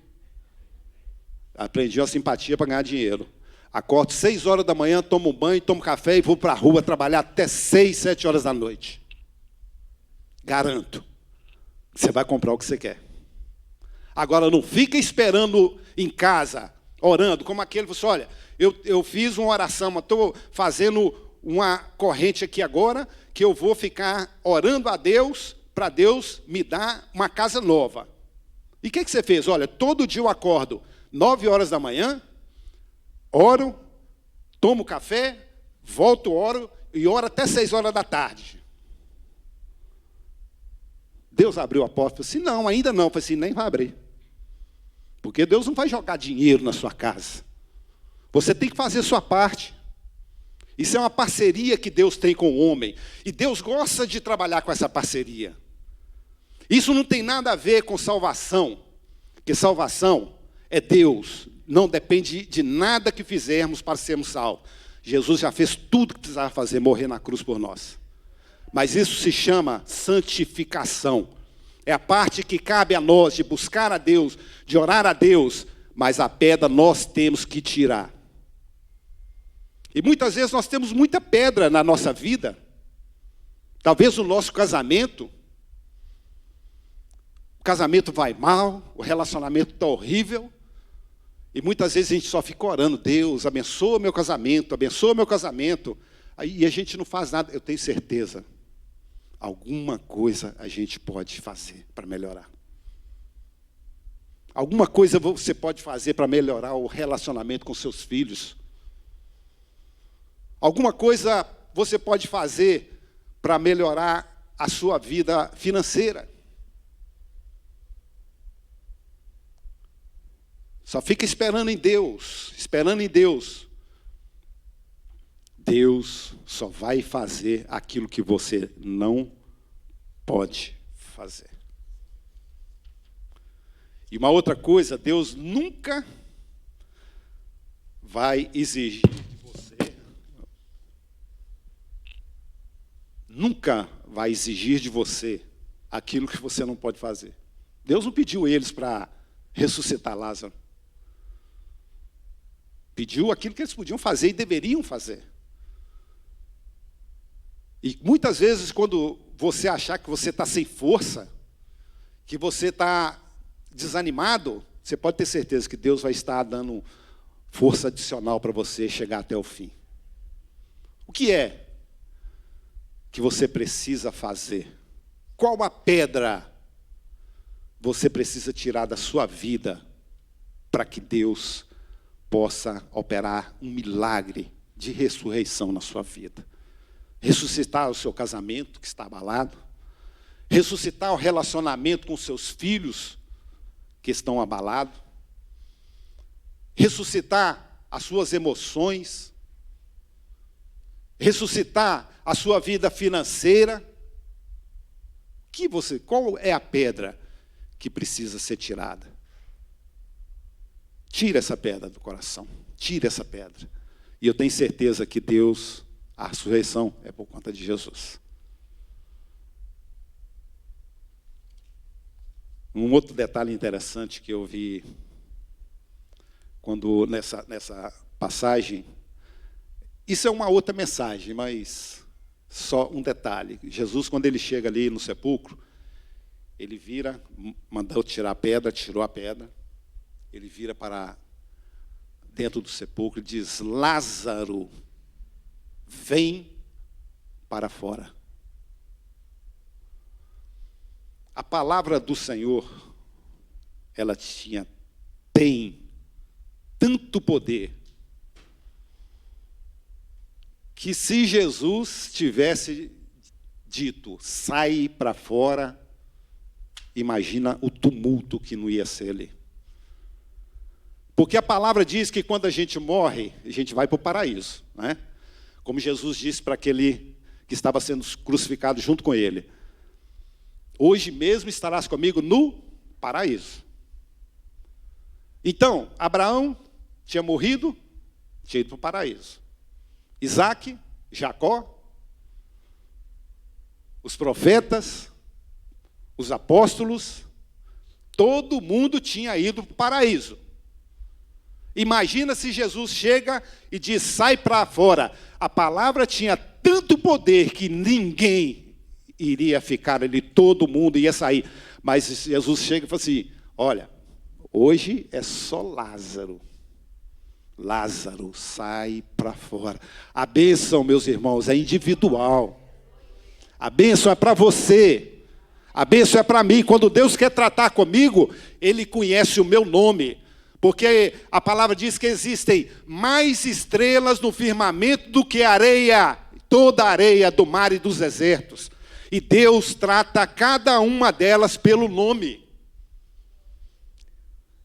Aprendi uma simpatia para ganhar dinheiro. Acordo 6 horas da manhã, tomo um banho, tomo café e vou para a rua trabalhar até 6, 7 horas da noite. Garanto. Você vai comprar o que você quer. Agora, não fica esperando em casa, orando, como aquele, você olha, eu fiz uma oração, estou fazendo uma corrente aqui agora, que eu vou ficar orando a Deus, para Deus me dar uma casa nova. E o que você fez? Olha, todo dia eu acordo 9 horas da manhã, oro, tomo café, volto, oro, e oro até 6 horas da tarde. Deus abriu a porta, eu falei assim, não, ainda não. Eu falei assim, nem vai abrir. Porque Deus não vai jogar dinheiro na sua casa. Você tem que fazer a sua parte. Isso é uma parceria que Deus tem com o homem. E Deus gosta de trabalhar com essa parceria. Isso não tem nada a ver com salvação. Porque salvação é Deus. Não depende de nada que fizermos para sermos salvos. Jesus já fez tudo o que precisava fazer, morrer na cruz por nós. Mas isso se chama santificação. É a parte que cabe a nós de buscar a Deus, de orar a Deus, mas a pedra nós temos que tirar. E muitas vezes nós temos muita pedra na nossa vida. Talvez no nosso casamento. O casamento vai mal, o relacionamento está horrível. E muitas vezes a gente só fica orando, Deus, abençoa meu casamento, abençoa meu casamento. Aí a gente não faz nada, eu tenho certeza. Alguma coisa a gente pode fazer para melhorar. Alguma coisa você pode fazer para melhorar o relacionamento com seus filhos. Alguma coisa você pode fazer para melhorar a sua vida financeira. Só fica esperando em Deus, esperando em Deus. Deus só vai fazer aquilo que você não pode fazer. E uma outra coisa, Deus nunca vai exigir de você, nunca vai exigir de você aquilo que você não pode fazer. Deus não pediu eles para ressuscitar Lázaro. Pediu aquilo que eles podiam fazer e deveriam fazer. E muitas vezes, quando você achar que você está sem força, que você está desanimado, você pode ter certeza que Deus vai estar dando força adicional para você chegar até o fim. O que é que você precisa fazer? Qual a pedra você precisa tirar da sua vida para que Deus possa operar um milagre de ressurreição na sua vida? Ressuscitar o seu casamento que está abalado, ressuscitar o relacionamento com seus filhos que estão abalados, ressuscitar as suas emoções, ressuscitar a sua vida financeira. Qual é a pedra que precisa ser tirada? Tira essa pedra do coração, tira essa pedra. E eu tenho certeza que Deus, a ressurreição é por conta de Jesus. Um outro detalhe interessante que eu vi quando nessa passagem, isso é uma outra mensagem, mas só um detalhe. Jesus, quando ele chega ali no sepulcro, ele vira, mandou tirar a pedra, tirou a pedra, ele vira para dentro do sepulcro e diz, Lázaro, vem para fora. A palavra do Senhor, ela tem tanto poder, que se Jesus tivesse dito, sai para fora, imagina o tumulto que não ia ser ali. Porque a palavra diz que quando a gente morre, a gente vai para o paraíso, né? Como Jesus disse para aquele que estava sendo crucificado junto com ele. hoje mesmo estarás comigo no paraíso. Então, Abraão tinha morrido, tinha ido para o paraíso. Isaac, Jacó, os profetas, os apóstolos, todo mundo tinha ido para o paraíso. Imagina se Jesus chega e diz, sai para fora. A palavra tinha tanto poder que ninguém iria ficar ali, todo mundo ia sair. Mas Jesus chega e fala assim, olha, hoje é só Lázaro. Lázaro, sai para fora. A bênção, meus irmãos, é individual. A bênção é para você. A bênção é para mim. Quando Deus quer tratar comigo, Ele conhece o meu nome. Porque a palavra diz que existem mais estrelas no firmamento do que areia, toda a areia do mar e dos desertos. E Deus trata cada uma delas pelo nome.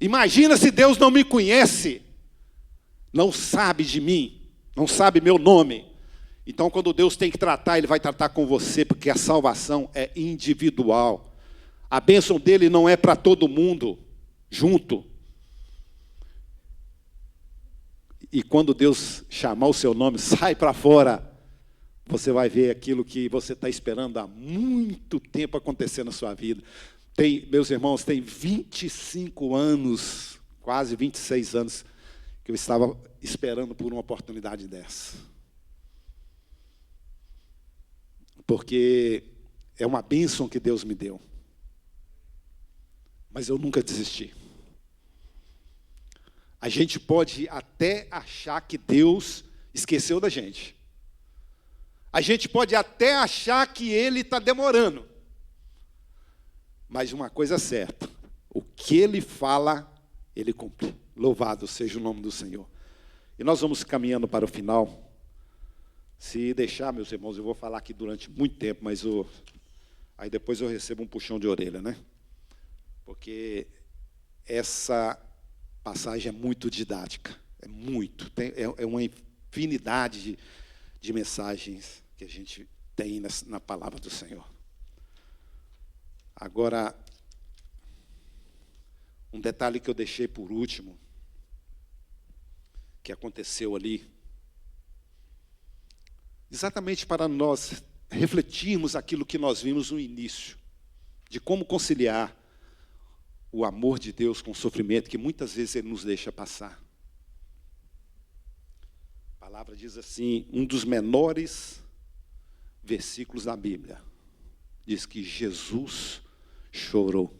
Imagina se Deus não me conhece, não sabe de mim, não sabe meu nome. Então, quando Deus tem que tratar, Ele vai tratar com você, porque a salvação é individual. A bênção dele não é para todo mundo, junto. E quando Deus chamar o seu nome, sai para fora, você vai ver aquilo que você está esperando há muito tempo acontecer na sua vida. Meus irmãos, tem 25 anos, quase 26 anos, que eu estava esperando por uma oportunidade dessa. Porque é uma bênção que Deus me deu. Mas eu nunca desisti. A gente pode até achar que Deus esqueceu da gente. A gente pode até achar que Ele está demorando. Mas uma coisa é certa, o que Ele fala, Ele cumpre. Louvado seja o nome do Senhor. E nós vamos caminhando para o final. Se deixar, meus irmãos, eu vou falar aqui durante muito tempo, mas aí depois eu recebo um puxão de orelha, né? Porque essa passagem é muito didática, é muito, é uma infinidade de mensagens que a gente tem na palavra do Senhor. Agora, um detalhe que eu deixei por último, que aconteceu ali, exatamente para nós refletirmos aquilo que nós vimos no início, de como conciliar o amor de Deus com o sofrimento que muitas vezes Ele nos deixa passar. A palavra diz assim, um dos menores versículos da Bíblia, diz que Jesus chorou.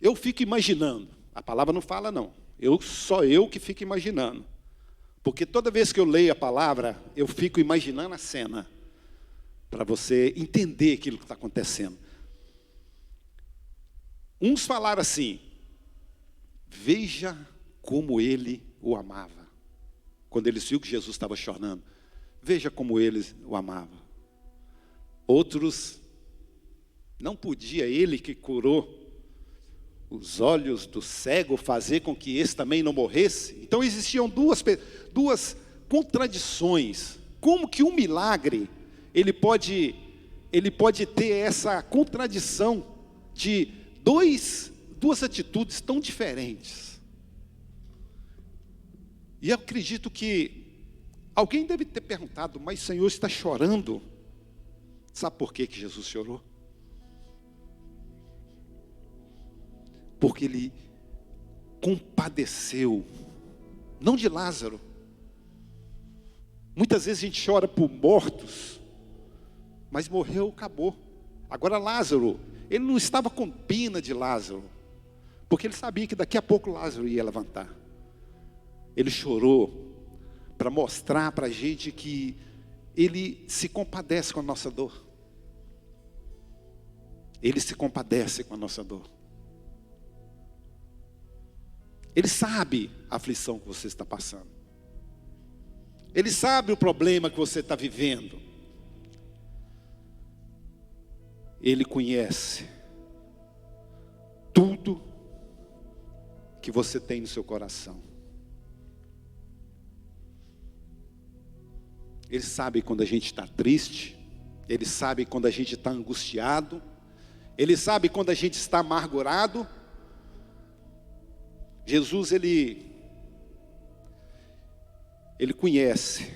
Eu fico imaginando, a palavra não fala não, só eu que fico imaginando. Porque toda vez que eu leio a palavra, eu fico imaginando a cena, para você entender aquilo que está acontecendo. Uns falaram assim, veja como ele o amava. Quando eles viram que Jesus estava chorando, veja como ele o amava. Outros, não podia ele que curou os olhos do cego fazer com que esse também não morresse? Então existiam duas contradições. Como que um milagre, ele pode ter essa contradição de duas atitudes tão diferentes? E eu acredito que alguém deve ter perguntado, mas o Senhor está chorando? Sabe por que Jesus chorou? Porque Ele compadeceu, não de Lázaro. Muitas vezes a gente chora por mortos, mas morreu, acabou. Agora Lázaro, ele não estava com pena de Lázaro, porque ele sabia que daqui a pouco Lázaro ia levantar. Ele chorou para mostrar para a gente que Ele se compadece com a nossa dor. Ele se compadece com a nossa dor. Ele sabe a aflição que você está passando. Ele sabe o problema que você está vivendo. Ele conhece tudo que você tem no seu coração. Ele sabe quando a gente está triste. Ele sabe quando a gente está angustiado. Ele sabe quando a gente está amargurado. Jesus, Ele conhece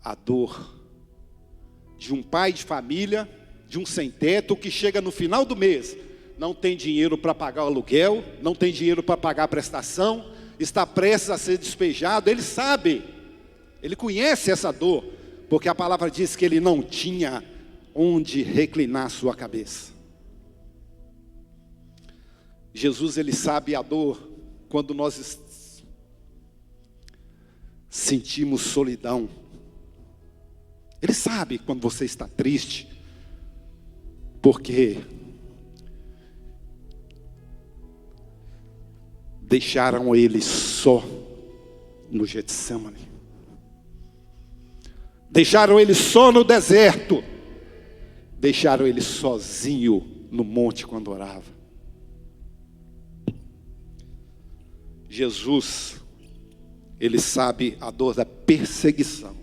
a dor de um pai de família, de um sem-teto, que chega no final do mês, não tem dinheiro para pagar o aluguel, não tem dinheiro para pagar a prestação, está prestes a ser despejado. Ele sabe, ele conhece essa dor, porque a palavra diz que ele não tinha onde reclinar sua cabeça. Jesus, ele sabe a dor quando nós sentimos solidão. Ele sabe quando você está triste, porque deixaram ele só no Getsemane. Deixaram ele só no deserto. Deixaram ele sozinho no monte quando orava. Jesus, ele sabe a dor da perseguição.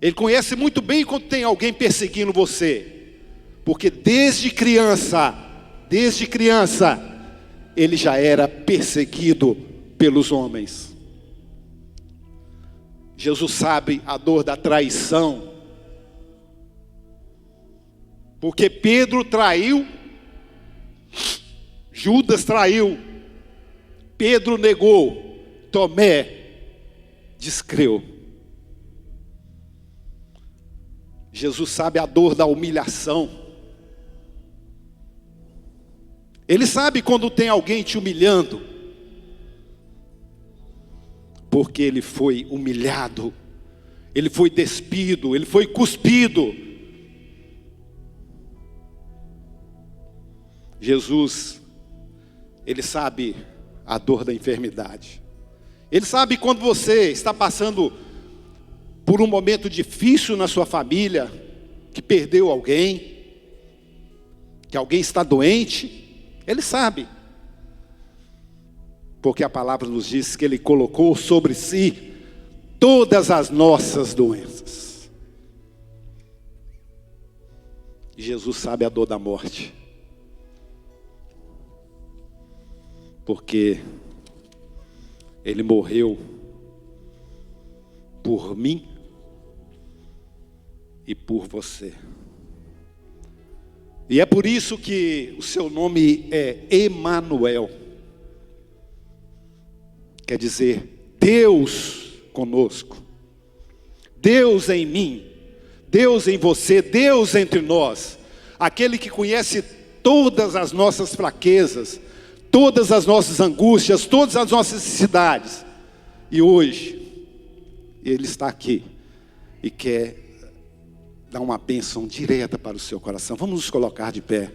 Ele conhece muito bem quando tem alguém perseguindo você, porque desde criança, ele já era perseguido pelos homens. Jesus sabe a dor da traição, porque Pedro traiu, Judas traiu, Pedro negou, Tomé descreu. Jesus sabe a dor da humilhação. Ele sabe quando tem alguém te humilhando, porque ele foi humilhado, ele foi despido, ele foi cuspido. Jesus, ele sabe a dor da enfermidade. Ele sabe quando você está passando por um momento difícil na sua família, que perdeu alguém, que alguém está doente. Ele sabe, porque a palavra nos diz que ele colocou sobre si todas as nossas doenças. E Jesus sabe a dor da morte, porque ele morreu por mim e por você. E é por isso que o seu nome é Emanuel. Quer dizer, Deus conosco. Deus em mim, Deus em você, Deus entre nós. Aquele que conhece todas as nossas fraquezas, todas as nossas angústias, todas as nossas necessidades. E hoje, Ele está aqui e quer dar uma bênção direta para o seu coração. Vamos nos colocar de pé.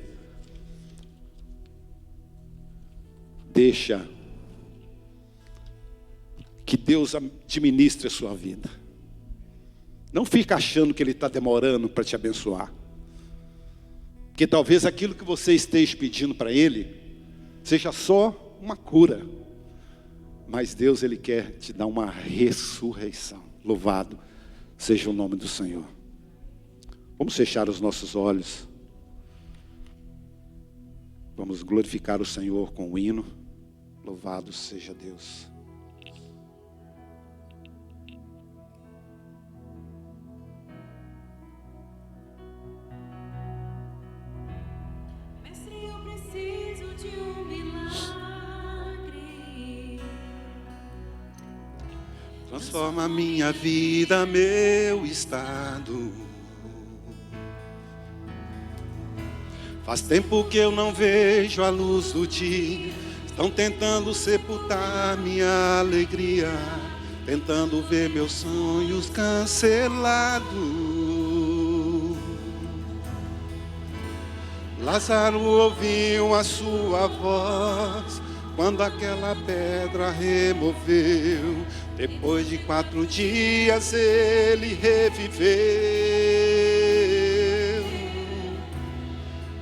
Deixa que Deus administre a sua vida. Não fica achando que Ele está demorando para te abençoar. Porque talvez aquilo que você esteja pedindo para Ele seja só uma cura. Mas Deus, Ele quer te dar uma ressurreição. Louvado seja o nome do Senhor. Vamos fechar os nossos olhos. Vamos glorificar o Senhor com o hino. Louvado seja Deus. Mestre, eu preciso de um milagre. Transforma minha vida, meu estado. Faz tempo que eu não vejo a luz do dia. Estão tentando sepultar minha alegria, tentando ver meus sonhos cancelados. Lázaro ouviu a sua voz quando aquela pedra removeu. Depois de 4 dias ele reviveu.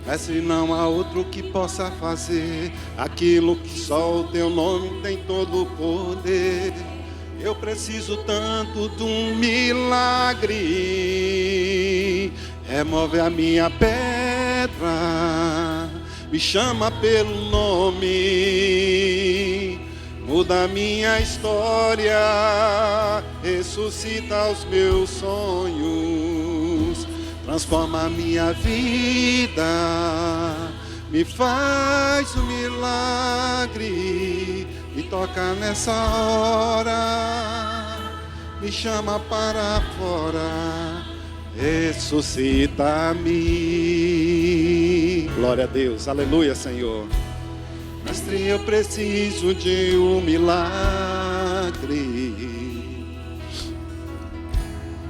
Mestre, não há outro que possa fazer aquilo que só o teu nome tem todo o poder. Eu preciso tanto de um milagre. Remove a minha pedra, me chama pelo nome, muda a minha história, ressuscita os meus sonhos, transforma a minha vida, me faz um milagre, me toca nessa hora, me chama para fora, ressuscita-me. Glória a Deus, aleluia, Senhor. Mestre, eu preciso de um milagre.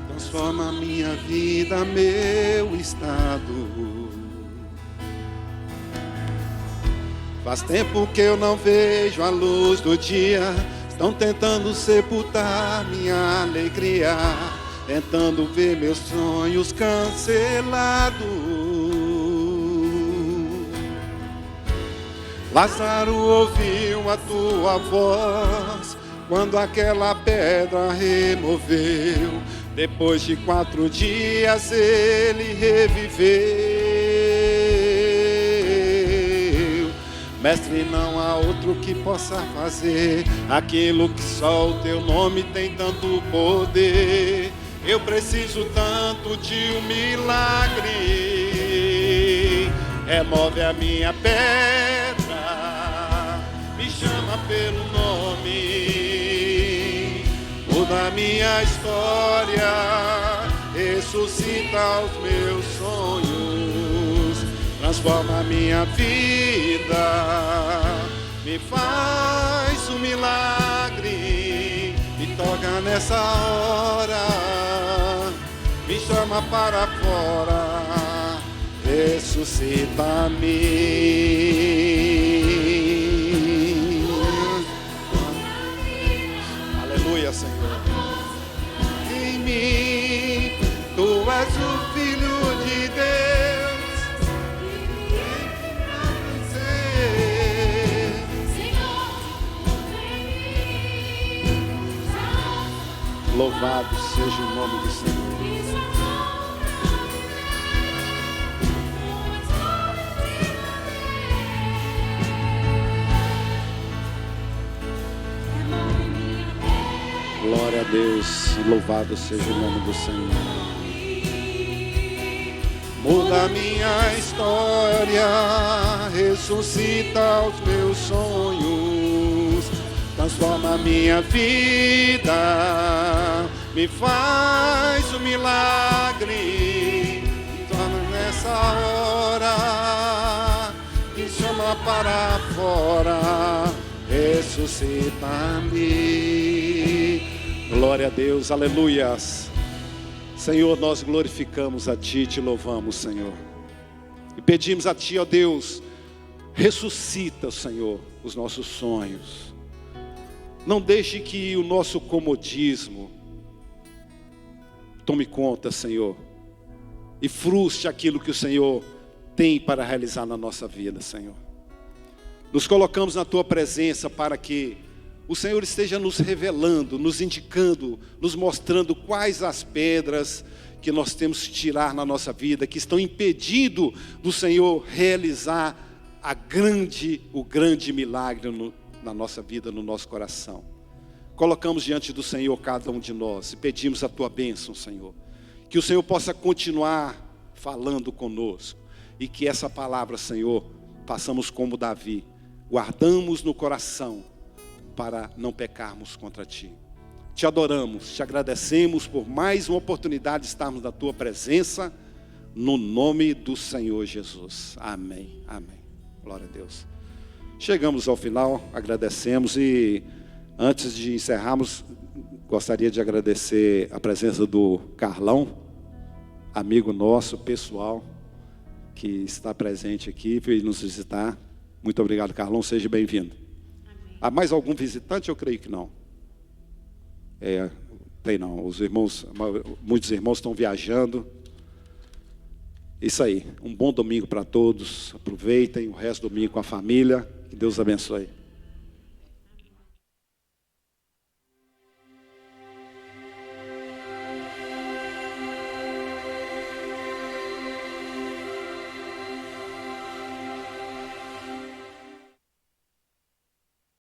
Transforma a minha vida, meu estado. Faz tempo que eu não vejo a luz do dia. Estão tentando sepultar minha alegria, tentando ver meus sonhos cancelados. Lázaro ouviu a tua voz quando aquela pedra removeu. Depois de 4 dias ele reviveu. Mestre, não há outro que possa fazer aquilo que só o teu nome tem tanto poder. Eu preciso tanto de um milagre. Remove a minha pedra, me chama pelo nome, muda a minha história, ressuscita os meus sonhos, transforma a minha vida, me faz um milagre, me toca nessa hora, me chama para fora, ressuscita-me. Aleluia, Senhor. Em mim, tu és o Filho de Deus. Louvado seja o nome do Senhor. Glória a Deus, louvado seja o nome do Senhor. Muda a minha história, ressuscita os meus sonhos, transforma a minha vida, me faz um milagre, torna nessa hora, me chama para fora, ressuscita-me. Glória a Deus, aleluias. Senhor, nós glorificamos a Ti, Te louvamos, Senhor. E pedimos a Ti, ó Deus, ressuscita, Senhor, os nossos sonhos. Não deixe que o nosso comodismo tome conta, Senhor, e frustre aquilo que o Senhor tem para realizar na nossa vida, Senhor. Nos colocamos na Tua presença para que o Senhor esteja nos revelando, nos indicando, nos mostrando quais as pedras que nós temos que tirar na nossa vida, que estão impedindo do Senhor realizar o grande milagre na nossa vida, no nosso coração. Colocamos diante do Senhor cada um de nós e pedimos a Tua bênção, Senhor. Que o Senhor possa continuar falando conosco e que essa palavra, Senhor, façamos como Davi, guardamos no coração para não pecarmos contra Ti. Te adoramos, Te agradecemos por mais uma oportunidade de estarmos na Tua presença, no nome do Senhor Jesus. Amém, amém. Glória a Deus. Chegamos ao final, agradecemos e antes de encerrarmos, gostaria de agradecer a presença do Carlão, amigo nosso, pessoal, que está presente aqui, veio nos visitar. Muito obrigado, Carlão, seja bem-vindo. Há mais algum visitante? Eu creio que não. Tem não. Os irmãos, muitos irmãos estão viajando. Isso aí. Um bom domingo para todos. Aproveitem o resto do domingo com a família. Que Deus abençoe.